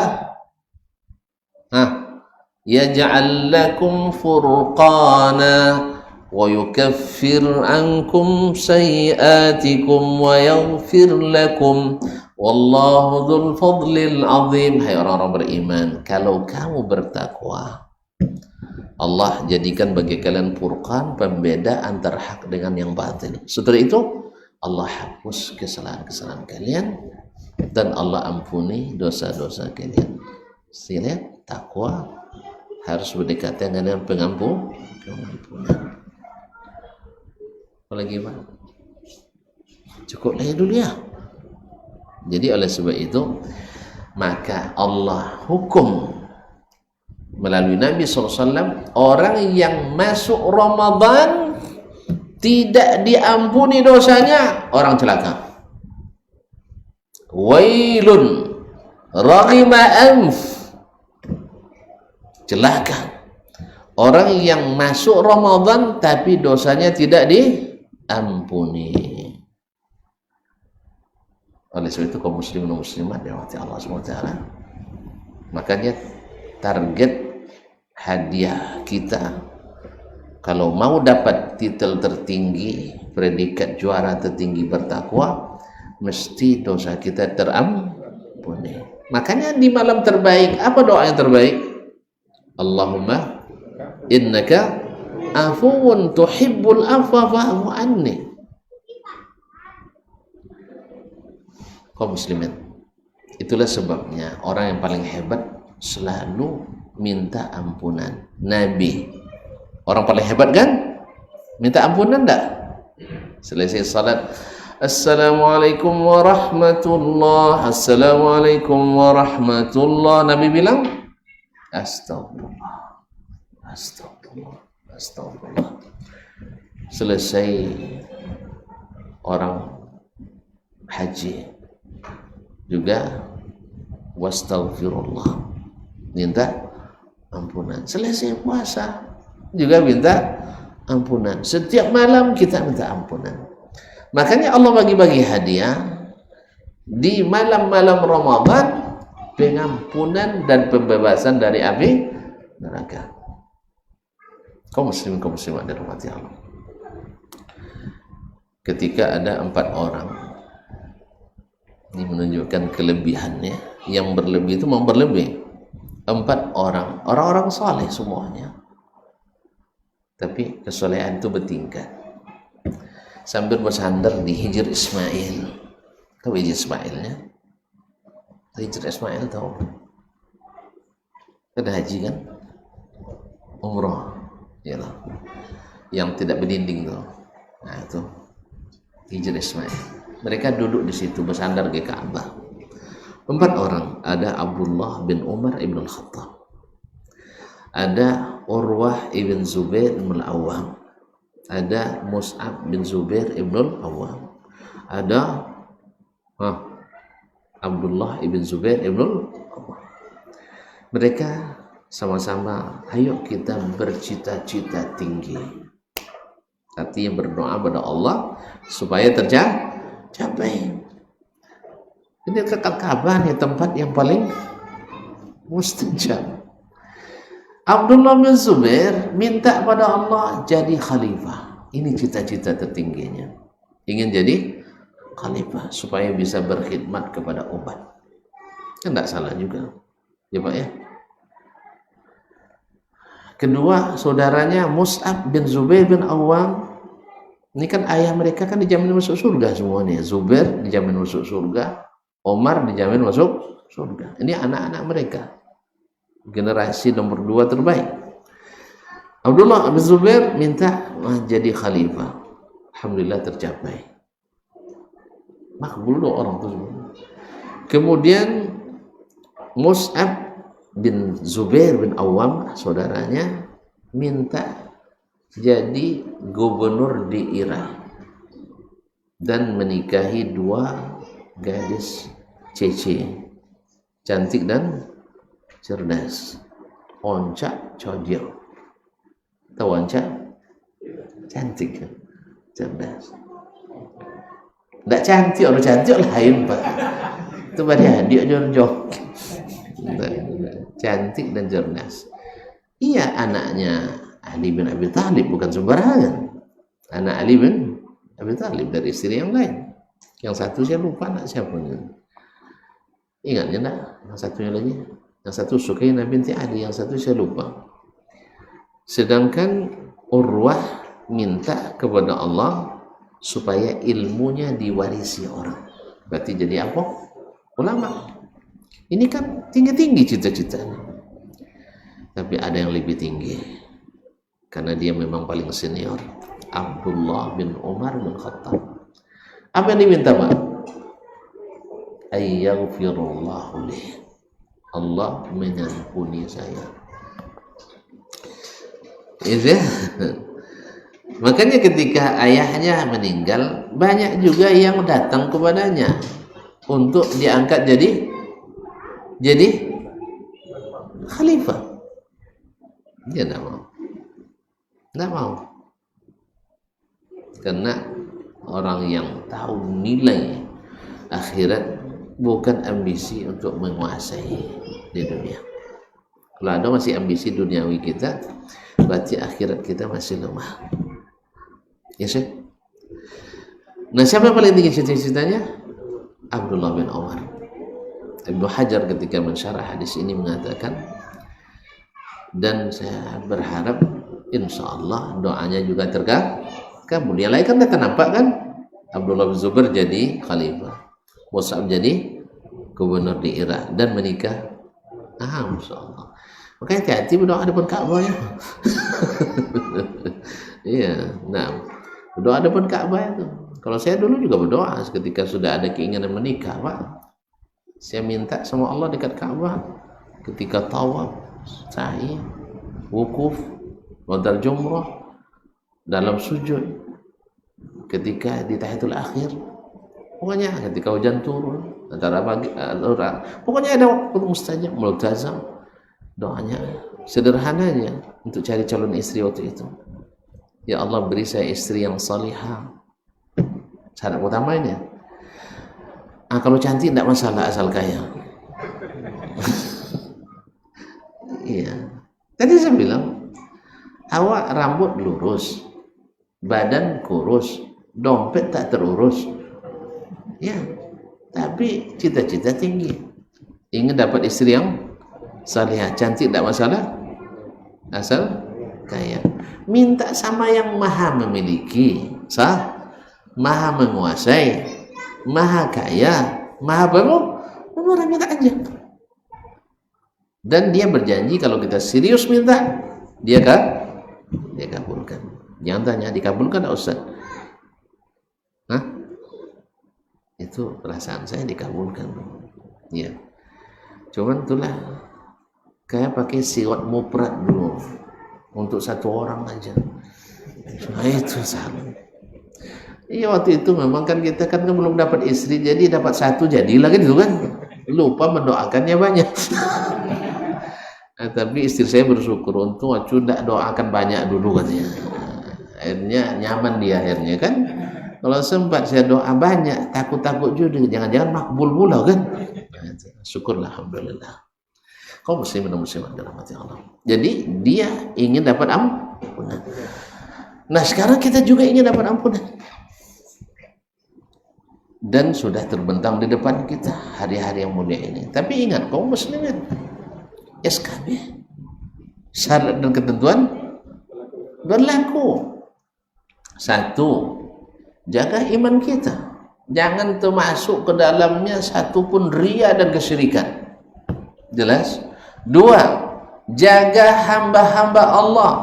yaj'al lakum furqana wa yukaffir ankum sayiatikum wa yaghfir lakum wallahu dzul fadlil azim. Hai orang-orang beriman, kalau kamu bertakwa, Allah jadikan bagi kalian furqan, pembeda antara hak dengan yang batil. Setelah itu Allah hapus kesalahan-kesalahan kalian dan Allah ampuni dosa-dosa kalian. Sehingga takwa harus berdekatan dengan pengampunan. Apalagi Pak? Cukup lah dulu ya. Jadi oleh sebab itu maka Allah hukum melalui Nabi SAW, orang yang masuk Ramadan tidak diampuni dosanya, orang celaka. Wailun raghima anf, celaka orang yang masuk Ramadan tapi dosanya tidak diampuni. Oleh sebab itu kaum muslimin dan muslimat dirahmati Allah SWT, makanya target hadiah kita kalau mau dapat titel tertinggi, predikat juara tertinggi bertakwa, mesti dosa kita terampuni. Makanya di malam terbaik, apa doa yang terbaik? Allahumma innaka afuwun tuhibbul afwa fa'fu anni. Kaum muslimin, itulah sebabnya orang yang paling hebat selalu minta ampunan. Nabi, orang paling hebat kan? Minta ampunan tak? Selesai salat, assalamualaikum warahmatullah, assalamualaikum warahmatullah, Nabi bilang astagfirullah, astagfirullah, astagfirullah. Selesai orang haji juga wastaghfirullah, minta ampunan. Selesai puasa juga minta ampunan. Setiap malam kita minta ampunan. Makanya Allah bagi-bagi hadiah di malam-malam Ramadan, pengampunan dan pembebasan dari api neraka. Kaum muslimin kaum muslimat dirahmati Allah. Ketika ada 4 orang, ini menunjukkan kelebihannya. Yang berlebih itu mau berlebih. 4 orang, orang-orang saleh semuanya, tapi kesolehan itu bertingkat. Sambil bersandar di Hijr Ismail. Tahu Hijr Ismailnya? Hijr Ismail tahu? Ada haji kan? Umrah, yalah. Yang tidak berdinding tuh. Nah itu Hijr Ismail. Mereka duduk di situ bersandar ke Ka'bah. 4 orang. Ada Abdullah bin Umar ibn Khattab, ada Urwah ibn Zubair ibn Al-Awwam, ada Mus'ab bin Zubair ibn Al-Awwam, ada Abdullah ibn Zubair ibn Al-Awwam. Mereka sama-sama, ayo kita bercita-cita tinggi, artinya berdoa pada Allah supaya tercapai. Ini dekat Ka'bah nih, tempat yang paling mustajab. Abdullah bin Zubair minta pada Allah jadi khalifah. Ini cita-cita tertingginya, ingin jadi khalifah supaya bisa berkhidmat kepada umat. Kan tidak salah juga ya Pak ya. Kedua, saudaranya Mus'ab bin Zubair bin Awwam. Ini kan ayah mereka kan dijamin masuk surga semuanya. Zubair dijamin masuk surga, Omar dijamin masuk surga. Ini anak-anak mereka, generasi nomor 2 terbaik. Abdullah bin Zubair minta jadi khalifah. Alhamdulillah tercapai. Makbul doa orang tersebut. Kemudian Mus'ab bin Zubair bin Awwam, saudaranya, minta jadi gubernur di Irak dan menikahi 2 gadis cece, cantik dan cerdas. Onca Chodil, tahu Onca? Cantik, cerdas. Tidak cantik, orang cantik lain Pak. Itu pada dia jorjok. Cantik dan cerdas. Iya, anaknya Ali bin Abi Thalib, bukan sembarangan. Anak Ali bin Abi Thalib dari istri yang lain. Yang satu saya lupa anak siapa. Ingatnya enggak? Yang satunya lagi. Yang satu Sukainah binti Ali, yang satu saya lupa. Sedangkan Urwah minta kepada Allah supaya ilmunya diwarisi orang. Berarti jadi apa? Ulama. Ini kan tinggi-tinggi cita-citanya. Tapi ada yang lebih tinggi, karena dia memang paling senior. Abdullah bin Umar bin Khattab. Apa yang diminta Pak? Ayyaghfirullahu li. Allah mengampuni saya. Itu. Makanya ketika ayahnya meninggal, banyak juga yang datang kepadanya untuk diangkat jadi khalifah. Dia tidak mau, karena orang yang tahu nilai akhirat, bukan ambisi untuk menguasai di dunia. Kalau ada masih ambisi duniawi kita, berarti akhirat kita masih lemah. Ya sih. Nah, siapa yang paling tinggi cita-citanya? Abdullah bin Umar. Ibnu Hajar ketika mensyarah hadis ini mengatakan, dan saya berharap insya Allah doanya juga terkabul. Yang lain kan tidak nampak kan? Abdullah bin Zubair jadi khalifah, Mus'ab jadi gubernur di Irak dan menikah. Insya Allah. Makanya hati-hati berdoa depan Ka'bah ya. Iya, nah berdoa depan Ka'bah itu. Kalau saya dulu juga berdoa ketika sudah ada keinginan menikah Pak. Saya minta sama Allah dekat Ka'bah ketika tawaf, sa'i, wukuf, lontar jumrah, dalam sujud, ketika di tahiyatul akhir, pokoknya ketika hujan turun, antara pagi, pokoknya ada waktu mustajab, multazam. Doanya sederhananya untuk cari calon istri waktu itu. Ya Allah, beri saya istri yang salihah. Syarat utamanya. Kalau cantik tidak masalah asal kaya. Iya. Tadi saya bilang, awak rambut lurus, badan kurus, dompet tak terurus. Ya, tapi cita-cita tinggi. Ingin dapat istri yang salihah, cantik tidak masalah, asal kaya. Minta sama yang maha memiliki, maha menguasai, maha kaya, maha orang minta aja. Dan dia berjanji kalau kita serius minta, dia kabulkan. Jangan tanya dikabulkan tak Ustaz? Itu perasaan saya dikabulkan. Ya, cuman itulah kayak pakai siwat muprat dulu untuk satu orang aja. Nah, itu salah. Iya, waktu itu memang kan kita kan belum dapat istri, jadi dapat satu jadilah gitu kan. Lupa mendoakannya banyak. Nah, tapi istri saya bersyukur, untung aku tidak doakan banyak dulu katanya. Akhirnya nyaman dia akhirnya kan. Kalau sempat saya doa banyak, takut-takut juga, jangan-jangan makbul pula kan. Syukurlah, alhamdulillah. Kaum muslimin dan muslimat dirahmati Allah. Jadi dia ingin dapat ampunan. Nah, sekarang kita juga ingin dapat ampunan. Dan sudah terbentang di depan kita hari-hari yang mulia ini. Tapi ingat, kaum muslimin, SKB, syarat dan ketentuan berlaku. Satu, jaga iman kita, jangan termasuk ke dalamnya satupun ria dan kesyirikan. Jelas? Dua, jaga hamba-hamba Allah,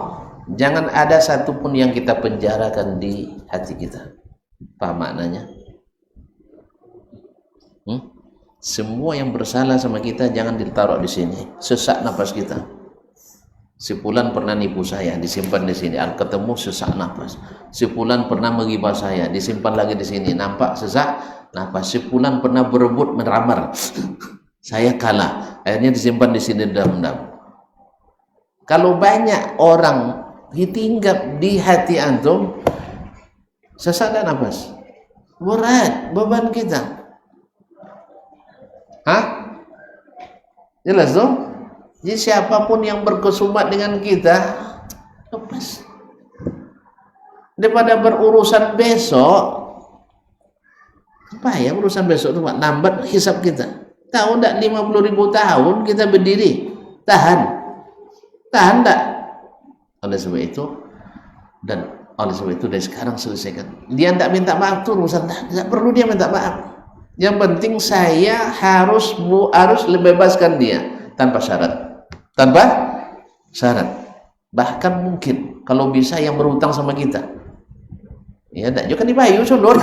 jangan ada satupun yang kita penjarakan di hati kita. Apa maknanya? Semua yang bersalah sama kita jangan ditaruh di sini, sesak nafas kita. Si fulan pernah nipu saya, disimpan di sini. Ketemu sesak nafas. Si fulan pernah menggibah saya, disimpan lagi di sini. Nampak sesak nafas. Si fulan pernah berebut meramar, saya kalah. Akhirnya disimpan di sini dendam. Kalau banyak orang ditinggap di hati antum, sesak dan nafas, berat beban kita. Hah? Jelas dong? Jadi siapapun yang berkesumat dengan kita, lepas. Daripada berurusan besok, apa ya urusan besok itu, Pak? Lambat hisab kita. Tahu enggak 50.000 tahun kita berdiri, tahan enggak? Oleh sebab itu dari sekarang selesaikan. Dia enggak minta maaf tuh urusan, enggak perlu dia minta maaf. Yang penting saya harus bebaskan dia tanpa syarat. Bahkan mungkin kalau bisa yang berhutang sama kita, ya enggak juga dibayar sundor.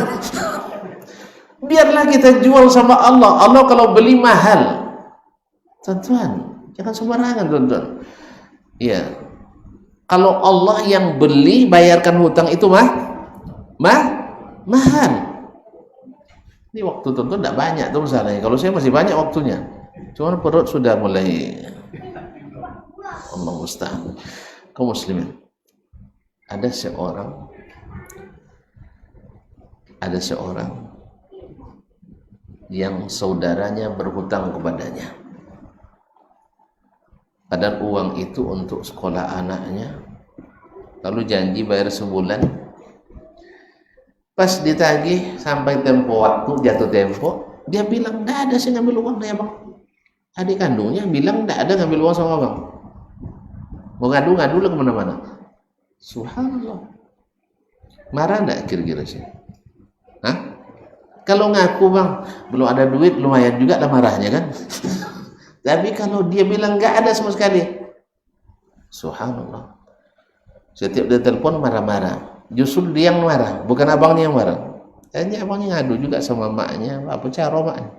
Biarlah kita jual sama Allah. Allah kalau beli mahal, tuan-tuan, jangan sembarangan, tuan-tuan. Ya, kalau Allah yang beli, bayarkan hutang itu mahal. Ini waktu tuan-tuan tidak banyak tuh misalnya. Kalau saya masih banyak waktunya, cuma perut sudah mulai. Allah musta'an. Kaum muslimin, ada seorang yang saudaranya berhutang kepadanya, padahal uang itu untuk sekolah anaknya, lalu janji bayar sebulan. Pas ditagih sampai tempo waktu, jatuh tempo, dia bilang enggak ada saya ngambil uang dari abang. Adik kandungnya bilang enggak ada ngambil uang sama abang. Mau ngadu-ngadu lah kemana-mana. Subhanallah. Marah enggak kira-kira sih? Hah? Kalau ngaku bang, belum ada duit, lumayan juga lah marahnya kan. Tapi kalau dia bilang enggak ada sama sekali, subhanallah. Setiap dia telepon marah-marah. Justru dia yang marah, bukan abangnya yang marah. Akhirnya abangnya ngadu juga sama maknya, apa cara maknya?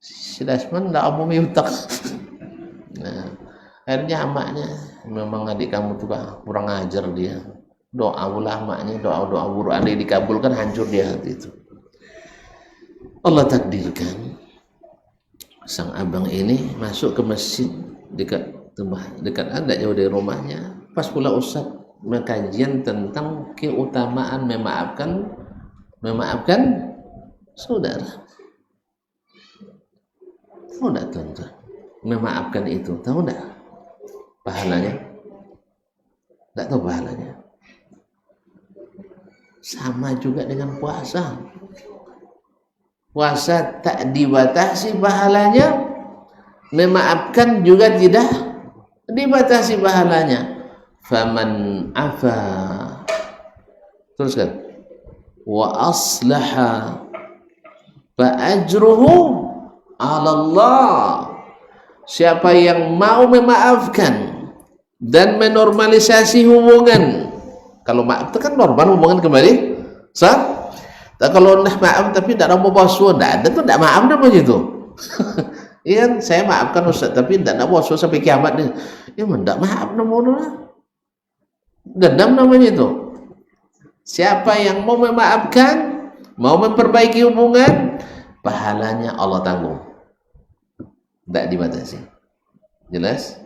Si Dasman enggak mau miutak. Nah, akhirnya maknya, memang adik kamu tuh kurang ajar dia. Doa ulah maknya, doa buruk andai dikabulkan hancur dia hati itu. Allah takdirkan sang abang ini masuk ke masjid dekat ada jauh dari rumahnya. Pas pula ustaz mengkajian tentang keutamaan memaafkan saudara. Tahu enggak tuan-tuan? Memaafkan itu, tahu enggak pahalanya? Enggak tahu pahalanya. Sama juga dengan puasa. Puasa tak dibatasi pahalanya, memaafkan juga tidak dibatasi pahalanya. Faman afa, teruskan, wa aslaha fa ajruhu 'ala Allah. Siapa yang mau memaafkan dan menormalisasi hubungan, kalau maaf itu kan normal hubungan kembali sah. Kalau maaf tapi tidak mau basuh, tidak ada tuh tidak maaf dah begitu. Iya, saya maafkan Ustaz, tapi tidak nak bosok sampai kiamat nih. Ya, tidak maaf namanya. Dendam namanya itu. Siapa yang mau memaafkan, mau memperbaiki hubungan, pahalanya Allah tanggung. Tidak dibatasi. Jelas?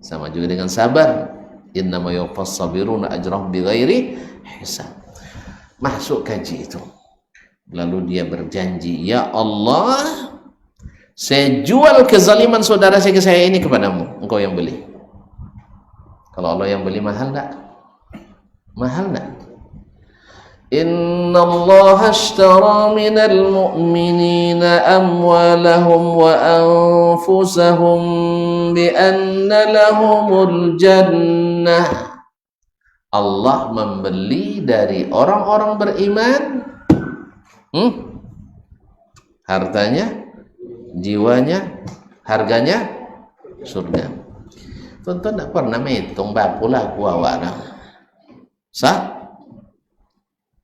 Sama juga dengan sabar. Innama yuwaffas sabiruna ajrahum bighairi hisab. Masuk kaji itu. Lalu dia berjanji, ya Allah, saya jual kezaliman saudara saya ke saya ini kepadamu, engkau yang beli. Kalau Allah yang beli mahal enggak? Mahal enggak? Inna Allah ashtara minal mu'minina amwalahum wa anfusahum bi anna lahumul jannah. Allah membeli dari orang-orang beriman hartanya, jiwanya, harganya surga. Tuan-tuan tak pernah menghitung berapa gua awak sah?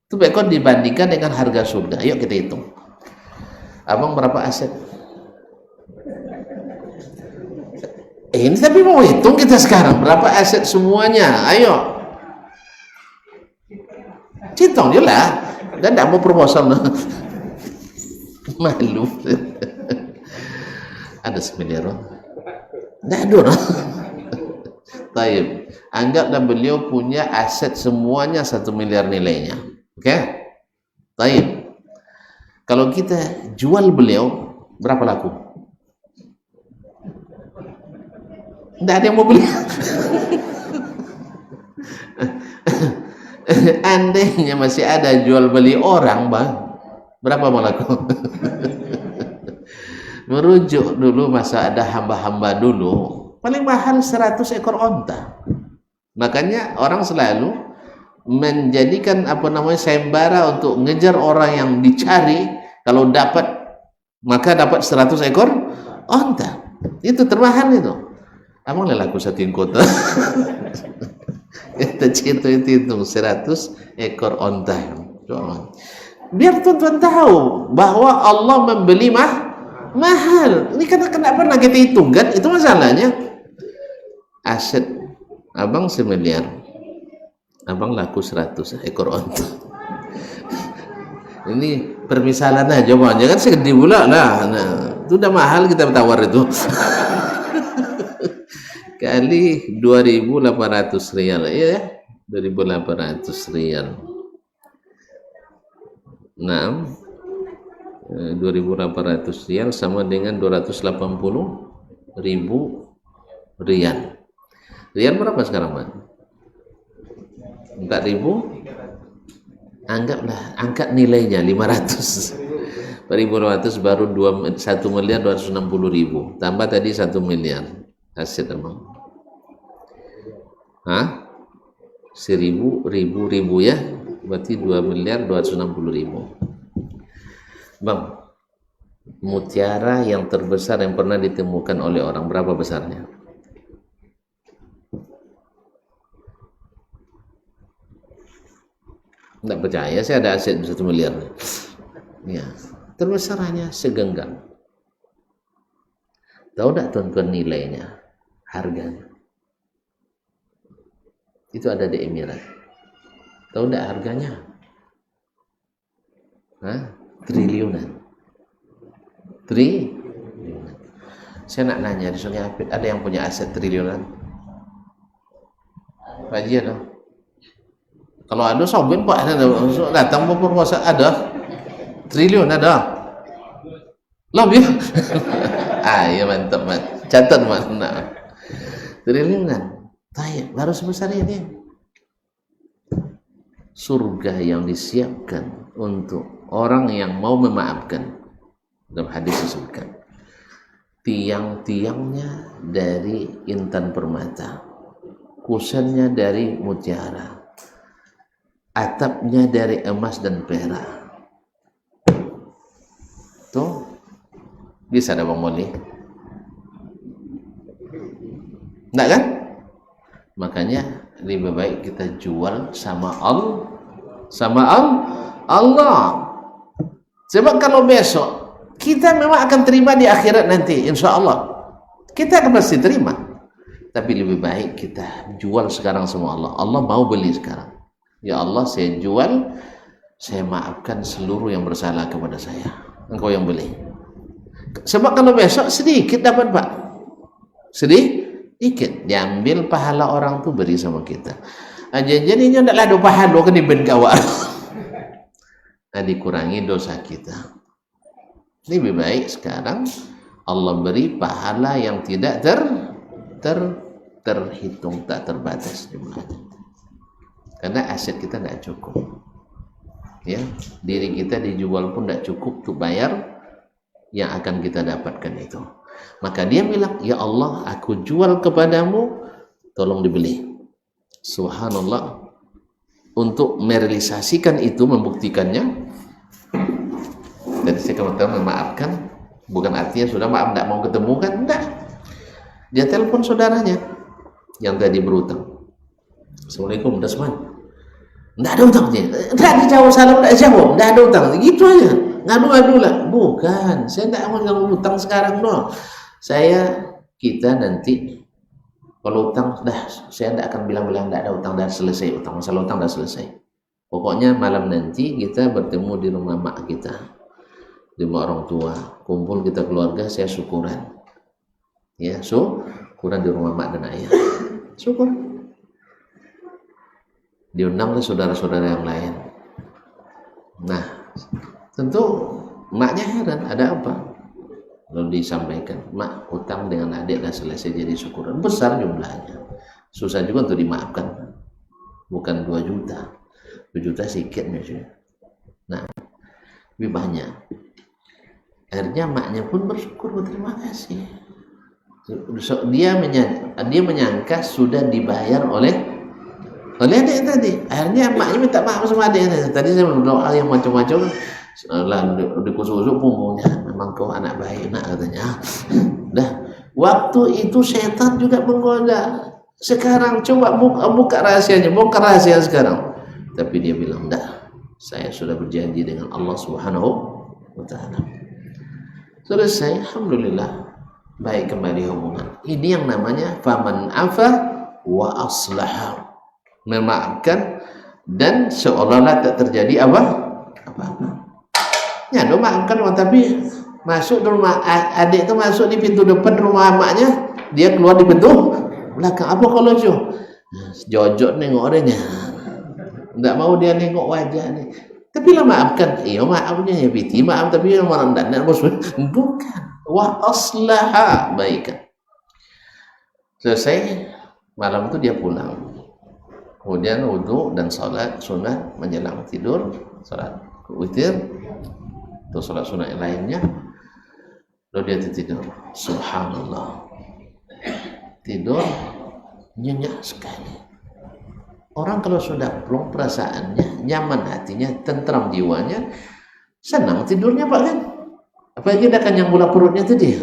Itu bekon dibandingkan dengan harga surga. Yuk kita hitung. Abang berapa aset? Ini tapi mau hitung kita sekarang berapa aset semuanya. Ayo. Hitung je lah. Dan tak mau proposal. Malu. Ada 1 miliar. Tak ada. Taib. Anggaplah beliau punya aset semuanya 1 miliar nilainya. Oke? Taib. Kalau kita jual beliau, berapa laku? Tidak ada yang mau beli. Andainya masih ada jual beli orang, bang, berapa mau laku? Merujuk dulu masa ada hamba-hamba dulu, paling mahal 100 ekor onta. Makanya orang selalu menjadikan sayembara untuk ngejar orang yang dicari. Kalau dapat, maka dapat 100 ekor onta. Itu termahal itu. Abang laku satu kota. Kita cerita itu 100 ekor onta. Biar tuan-tuan tahu bahwa Allah membeli mahal. Ini kan kenapa kita hitung kan? Itu masalahnya. Aset abang 1 miliar. Abang laku 100 ekor onta. Ini permisalan aja bang. Jangan segede pula lah. Nah, itu udah mahal kita tawar itu. Kali 2.800 rial ya, 2.800 rial. Nah, 2.800 rial sama dengan 280.000 rial. Rial berapa sekarang, Pak? 4.000? Anggaplah, angkat nilainya 500. 4.500 baru 1.260.000. Tambah tadi 1 miliar. Aset abang. Hah? 1.000, ribu ya. Berarti 2.260.000. Bang, mutiara yang terbesar yang pernah ditemukan oleh orang, berapa besarnya? Tidak percaya, saya ada aset 1 miliar. Ya, terbesar hanya segenggam. Tahu tidak tuan-tuan nilainya? Harganya itu ada di Emirat. Tahu tidak harganya? Triliunan. Saya nak nanya di Sungai Apit, ada yang punya aset triliunan? Pak Haji ada? Kalau ada sombong Pak, datang berpuasa, ada triliun, ada lebih. Ya mantap, catat mana triliunan. Tayyib, baru sebesar ini. Surga yang disiapkan untuk orang yang mau memaafkan. Dalam hadis disebutkan, tiang-tiangnya dari intan permata, kusennya dari mutiara, atapnya dari emas dan perak. Tuh, bisa ada Bang Moli? Enggak kan? Makanya lebih baik kita jual sama Allah. Sebab kalau besok Kita memang akan terima di akhirat nanti, insya Allah. Kita akan pasti terima. Tapi lebih baik kita jual sekarang sama Allah. Allah mau beli sekarang. Ya Allah, saya jual, saya maafkan seluruh yang bersalah kepada saya. Engkau yang beli. Sebab kalau besok sedikit dapat Pak. Sedikit. Diambil pahala orang tuh beri sama kita. Jadinya tidak ada pahala kan diben kawal. Nah, dikurangi dosa kita. Lebih baik sekarang Allah beri pahala yang tidak terhitung, tak terbatas jumlahnya. Karena aset kita tidak cukup. Ya, diri kita dijual pun tidak cukup untuk bayar yang akan kita dapatkan itu. Maka dia bilang, ya Allah, aku jual kepadamu, tolong dibeli. Subhanallah. Untuk merealisasikan itu, membuktikannya, jadi saya kemudian memaafkan, bukan artinya sudah maaf tidak mau ketemu kan, enggak. Dia telepon saudaranya yang tadi berutang. Assalamualaikum Dasman, enggak ada utang dia, enggak dijawab salam, enggak jawab, enggak ada utang, gitu aja, ngadu-ngadu lah. Bukan, saya enggak mau utang sekarang no. Kita nanti kalau utang, saya tidak akan bilang-bilang tidak ada utang, dah selesai utang, masalah utang dah selesai. Pokoknya malam nanti kita bertemu di rumah mak kita, di rumah orang tua, kumpul kita keluarga, saya syukuran. Ya, syukuran di rumah mak dan ayah. Syukur. Diundanglah saudara-saudara yang lain. Nah, tentu maknya heran, ada apa? Lalu disampaikan, mak, utang dengan adik dah selesai, jadi syukuran. Besar jumlahnya. Susah juga untuk dimaafkan. Bukan 2 juta. 2 juta sedikit misalnya. Nah, lebih banyak. Akhirnya maknya pun bersyukur, berterima kasih. Dia menyangka sudah dibayar oleh adik tadi. Akhirnya maknya minta maaf sama adik. Tadi saya berdoa yang macam-macam, dikusuk-kusuk punggungnya, memang kau anak baik nak, katanya. Dah, waktu itu setan juga menggoda. Sekarang coba buka rahasianya, buka rahasia sekarang. Tapi dia bilang, enggak, saya sudah berjanji dengan Allah Subhanahu wa Ta'ala. Selesai, alhamdulillah, baik kembali hubungan. Ini yang namanya faman afa wa aslaha, memaafkan dan seolah-olah tak terjadi apa-apa. Ya, do maafkan orang, tapi masuk di rumah adik itu, masuk di pintu depan rumah maknya, dia keluar di pintu belakang. Apa kalau jojok nengok orangnya, enggak mau dia nengok wajahnya. Tapi lah maafkan, iya maafnya ya piti maaf, tapi orang tidak bukan. Wa aslaha, baikkan. Selesai malam itu dia pulang. Kemudian wudhu dan sholat sunat menjelang tidur, sholat witir atau sholat sunat yang lainnya. Lalu dia tidur. Subhanallah, tidur nyenyak sekali. Orang kalau sudah plong perasaannya, nyaman hatinya, tentram jiwanya, senang tidurnya Pak kan. Apalagi dia kenyang bola perutnya tadi.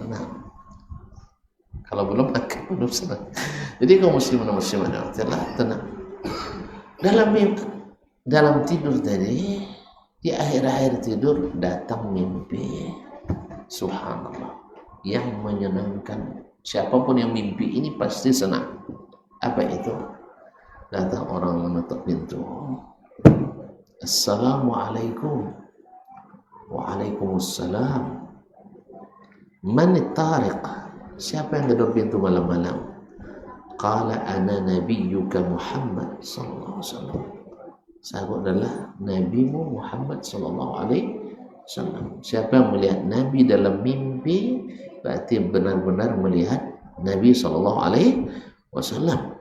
Nah, kalau belum makan belum senang. Jadi kaum muslimin dan muslimat telah tenang. Dalam tidur tadi, di akhir-akhir tidur datang mimpi. Subhanallah, yang menyenangkan. Siapapun yang mimpi ini pasti senang. Apa itu? Datang orang mengetuk pintu. Assalamualaikum. Waalaikumsalam. Man tariq? Siapa yang gedor pintu malam-malam? Qala ana nabiyyuka Muhammad sallallahu alaihi wasallam. Saya adalah nabimu Muhammad sallallahu alaihi wasallam. Siapa yang melihat Nabi dalam mimpi, berarti benar-benar melihat Nabi sallallahu alaihi wasallam.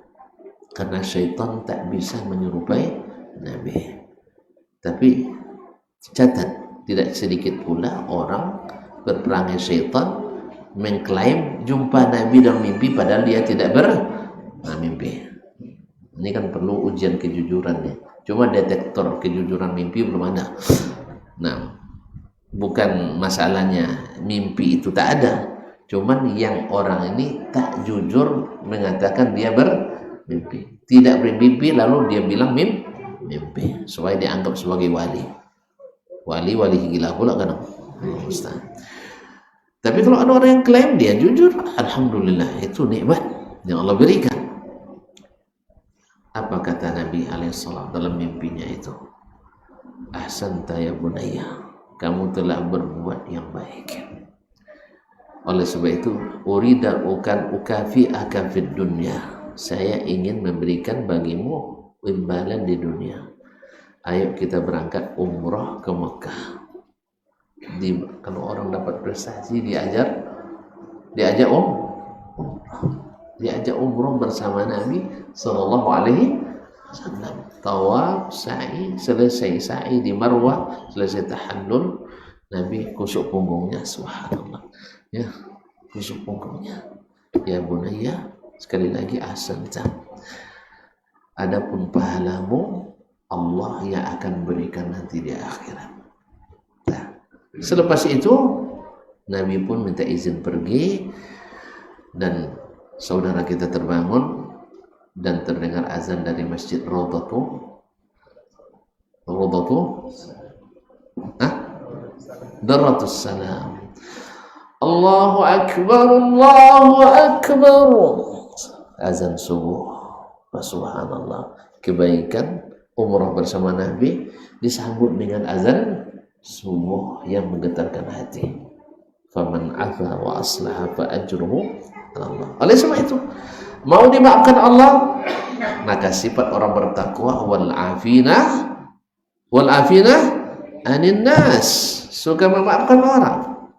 Karena syaitan tak bisa menyerupai Nabi. Tapi catat, tidak sedikit pula orang berperangai syaitan mengklaim jumpa Nabi dalam mimpi padahal dia tidak bermimpi. Ini kan perlu ujian kejujuran nih. Cuma detektor kejujuran mimpi belum ada. Nah, bukan masalahnya mimpi itu tak ada, cuman yang orang ini tak jujur mengatakan dia bermimpi, tidak bermimpi lalu dia bilang mimpi supaya dianggap sebagai wali gila pula kan. Ustaz. Tapi kalau ada orang yang klaim dia jujur, alhamdulillah, itu nikmat yang Allah berikan. Apa kata Nabi alaihissalam dalam mimpinya itu? Ahsanta ya bunayya, kamu telah berbuat yang baik. Oleh sebab itu, urida ukan ukafi akan fid dunya, saya ingin memberikan bagimu imbalan di dunia. Ayo kita berangkat umrah ke Mekah. Kalau orang dapat prestasi diajak umrah bersama Nabi Sallallahu Alaihi Wasallam. Tawaf, sa'i, selesai sa'i di Marwah, selesai tahallul, Nabi kusuk punggungnya, subhanallah. Ya, kusuk punggungnya. Ya bunayya, sekali lagi ahsanta. Adapun pahalamu Allah yang akan berikan nanti di akhirat. Nah, selepas itu Nabi pun minta izin pergi, dan saudara kita terbangun dan terdengar azan dari masjid Rawdatu Darratus Salam. Allahu Akbar, Allahu Akbar. Azan subuh. Subhanallah, kebaikan umrah bersama Nabi disambut dengan azan subuh yang menggetarkan hati. Faman afa wa aslaha fa ajruhu ala Allah. Oleh sebab itu, mau dimaafkan Allah, maka sifat orang bertakwa wal afina anin nas, suka memaafkan orang.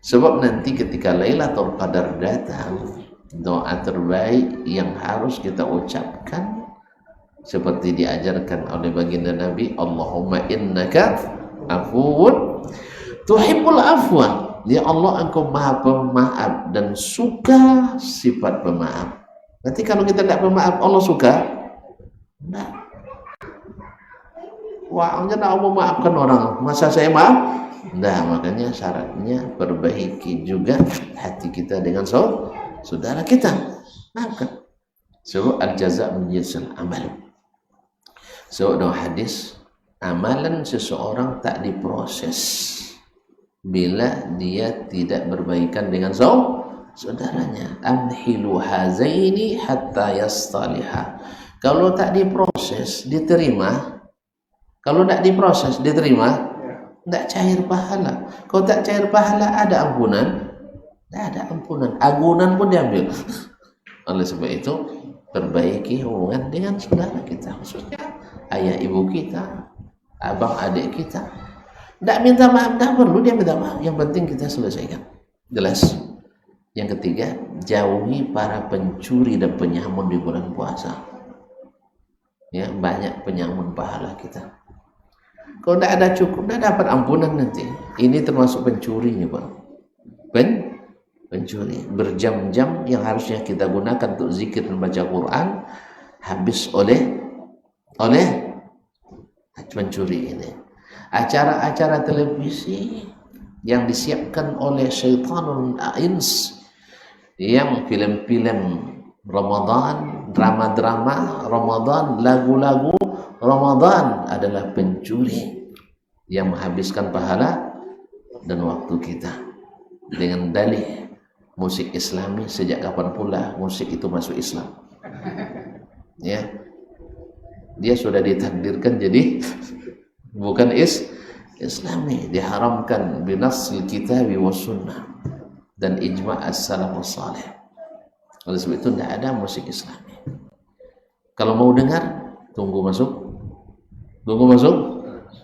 Sebab nanti ketika Lailatul Qadar datang, doa terbaik yang harus kita ucapkan seperti diajarkan oleh baginda Nabi, Allahumma innaka afuwun tuhibbul afwa. Ya Allah, engkau maha pemaaf dan suka sifat pemaaf. Nanti kalau kita tidak pemaaf, Allah suka? Tidak. Wah, Allah maafkan orang, masa saya maaf? Nah, makanya syaratnya perbaiki juga hati kita dengan saudara kita. Maafkan. So, al-jaza' min jinsil amal. So, dalam hadis, amalan seseorang tak diproses bila dia tidak berbaikan dengan saudaranya. Amhilu hazaini hatta yastaliha. Kalau tak diproses, diterima. Kalau tak diproses, diterima. Tak cair pahala. Kalau tak cair pahala, ada ampunan? Tak ada ampunan. Agunan pun diambil. Oleh sebab itu, perbaiki hubungan dengan saudara kita, khususnya ayah ibu kita, abang adik kita. Tak minta maaf, tak perlu dia minta maaf. Yang penting kita selesaikan. Jelas. Yang ketiga, jauhi para pencuri dan penyamun di bulan puasa. Ya, banyak penyamun pahala kita. Kalau tidak ada cukup, tidak dapat ampunan nanti. Ini termasuk pencuri nih, Pak. Pencuri. Berjam-jam yang harusnya kita gunakan untuk zikir dan baca Quran, habis oleh pencuri ini. Acara-acara televisi yang disiapkan oleh syaitanul ins, yang film-film Ramadan, drama-drama Ramadan, lagu-lagu Ramadan adalah pencuri yang menghabiskan pahala dan waktu kita dengan dalih musik Islami. Sejak kapan pula musik itu masuk Islam? Ya, dia sudah ditakdirkan jadi bukan Islami, diharamkan binasil kitabi was sunnah dan ijma' as-salafus salih. Oleh sebab itu tidak ada musik Islami. Kalau mau dengar, tunggu masuk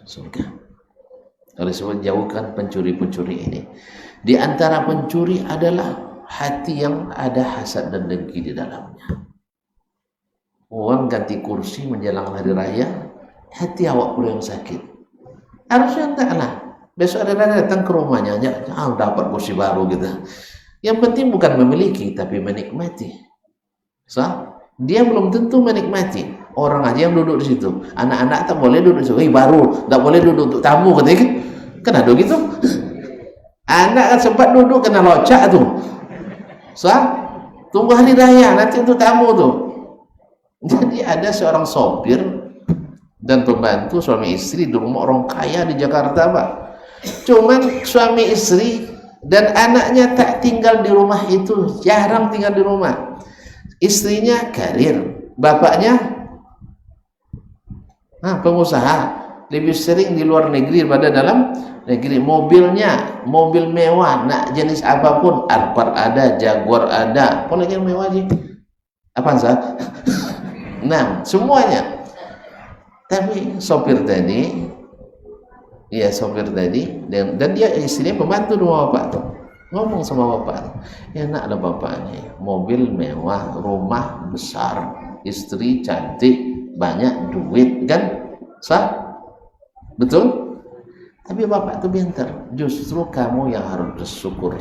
surga. Oleh sebab jauhkan pencuri-pencuri ini. Di antara pencuri adalah hati yang ada hasad dan dengki di dalamnya. Uang ganti kursi menjelang hari raya, hati awak pula yang sakit. Harusnya entahlah, besok hari raya datang ke rumahnya, dapat kursi baru gitu. Yang penting bukan memiliki, tapi menikmati. Dia belum tentu menikmati. Orang aja yang duduk di situ, anak-anak tak boleh duduk di situ. Baru tak boleh duduk untuk tamu, katanya kan ada gitu. Anak kan sempat duduk kena locak tuh. Tunggu hari raya nanti untuk tamu tuh. Jadi ada seorang sopir dan pembantu suami istri di rumah orang kaya di Jakarta, Pak. Cuman suami istri dan anaknya tak tinggal di rumah itu, jarang tinggal di rumah. Istrinya karir, bapaknya pengusaha, lebih sering di luar negeri daripada dalam negeri. Mobilnya mobil mewah, nak jenis apapun, Alphard ada, Jaguar ada, apalagi yang mewah sih? Apaan sah? Nah, semuanya. Tapi sopir tadi dan dia istrinya pembantu rumah bapak tuh, ngomong sama bapak, enak lah bapak nih, mobil mewah, rumah besar, istri cantik, banyak duit, kan sah? Betul? Tapi bapak tuh pintar, justru kamu yang harus bersyukur,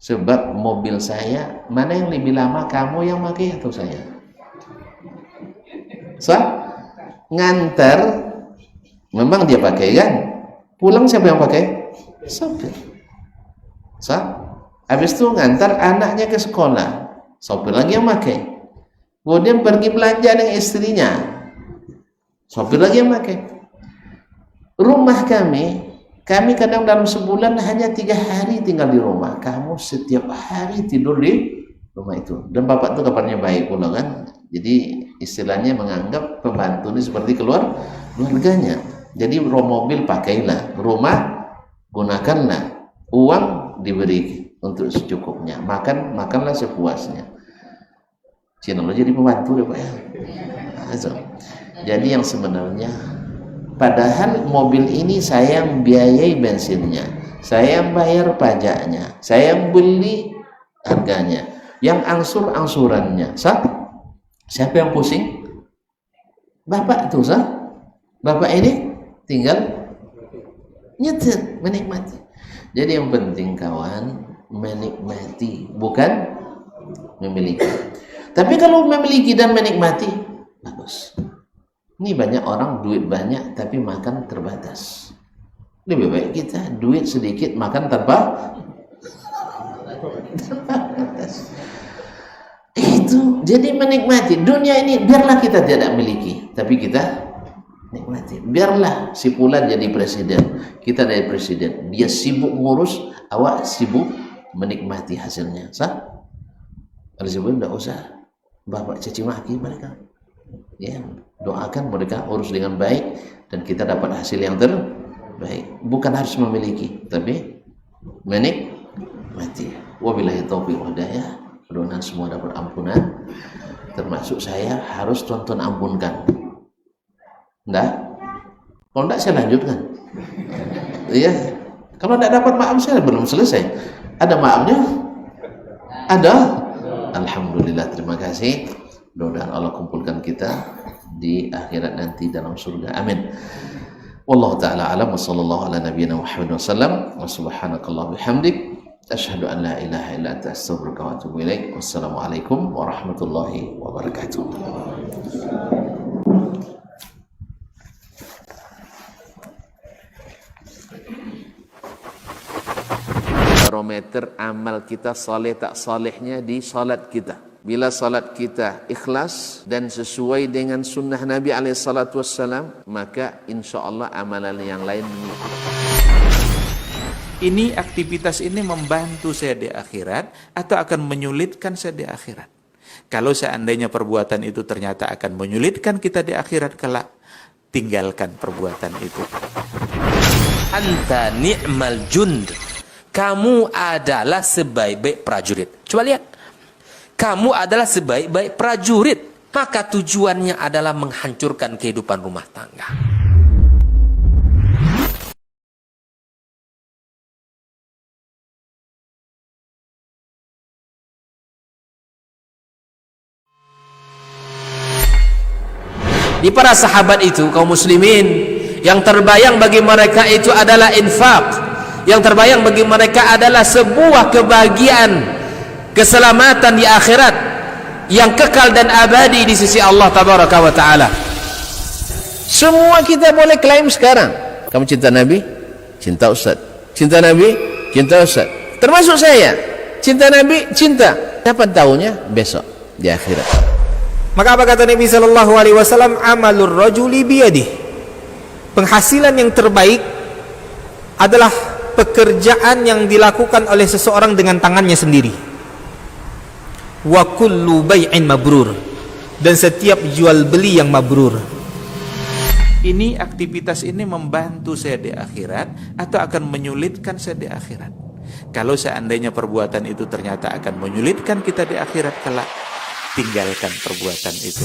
sebab mobil saya mana yang lebih lama, kamu yang pakai atau saya? Sah? Ngantar memang dia pakai kan, pulang siapa yang pakai? Sopir. Sah? Habis itu ngantar anaknya ke sekolah, sopir lagi yang pakai. Kemudian pergi belanja dengan istrinya, sopir lagi yang pakai. Rumah kami kadang dalam sebulan hanya 3 hari tinggal di rumah, kamu setiap hari tidur di rumah itu. Dan bapak itu kabarnya baik pula kan, jadi istilahnya menganggap pembantu ini seperti keluarganya. Jadi mobil pakailah, rumah gunakanlah, uang diberi untuk secukupnya, makanlah sepuasnya. Cina lo jadi pembantu deh pak ya. Jadi yang sebenarnya, padahal mobil ini saya yang biayai bensinnya, saya yang bayar pajaknya, saya yang beli harganya, yang angsurannya. Siapa yang pusing? Bapak tuh bapak ini tinggal nyetir, menikmati. Jadi yang penting kawan, menikmati, bukan memiliki. Tapi kalau memiliki dan menikmati, bagus. Ini banyak orang duit banyak tapi makan terbatas. Lebih baik kita duit sedikit makan tanpa batas. Itu jadi menikmati dunia ini. Biarlah kita tidak miliki, tapi kita nikmati. Biarlah si Fulan jadi presiden, kita dari presiden, dia sibuk ngurus, awak sibuk menikmati hasilnya. Kalau sibuk tidak usah bapak caci maki mereka, ya, doakan mereka urus dengan baik dan kita dapat hasil yang terbaik. Bukan harus memiliki, tapi menikmati. Wabillahi taufiq wal hidayah. Mudah-mudahan semua dapat ampunan, termasuk saya harus tuan-tuan ampunkan. Enggak? Kalau enggak saya lanjutkan. Iya. Kalau enggak dapat maaf saya belum selesai. Ada maafnya? Ada? Alhamdulillah, terima kasih. Mudah-mudahan Allah kumpulkan kita di akhirat nanti dalam surga. Amin. Wallahu taala alam wa sallallahu ala nabiyyina Muhammad wasallam wa subhanakallah bihamdik asyhadu an la ilaha illa anta astaghfiruka wa atubu ilaik. Wassalamualaikum warahmatullahi wabarakatuh. Barometer amal kita saleh tak salehnya di salat kita. Bila salat kita ikhlas dan sesuai dengan sunnah Nabi SAW, maka insya Allah amalan yang lain mengikuti. Ini aktivitas ini membantu saya di akhirat atau akan menyulitkan saya di akhirat? Kalau seandainya perbuatan itu ternyata akan menyulitkan kita di akhirat kelak, tinggalkan perbuatan itu. Anta ni'mal jund. Kamu adalah sebaik-baik prajurit. Coba lihat. Kamu adalah sebaik-baik prajurit. Maka tujuannya adalah menghancurkan kehidupan rumah tangga. Di para sahabat itu, kaum muslimin, yang terbayang bagi mereka itu adalah infak. Yang terbayang bagi mereka adalah sebuah kebahagiaan, keselamatan di akhirat yang kekal dan abadi di sisi Allah Tabaraka wa Ta'ala. Semua kita boleh klaim sekarang. Kamu cinta Nabi? Cinta Ustaz. Cinta Nabi? Cinta Ustaz. Termasuk saya. Cinta Nabi? Cinta. Kapan tahunya? Besok di akhirat. Maka apa kata Nabi SAW? Amalur rajuli biyadih. Penghasilan yang terbaik adalah pekerjaan yang dilakukan oleh seseorang dengan tangannya sendiri. Wa kullu bai'in mabrur, dan setiap jual beli yang mabrur. Ini aktivitas ini membantu saya di akhirat atau akan menyulitkan saya di akhirat. Kalau seandainya perbuatan itu ternyata akan menyulitkan kita di akhirat kelak, tinggalkan perbuatan itu.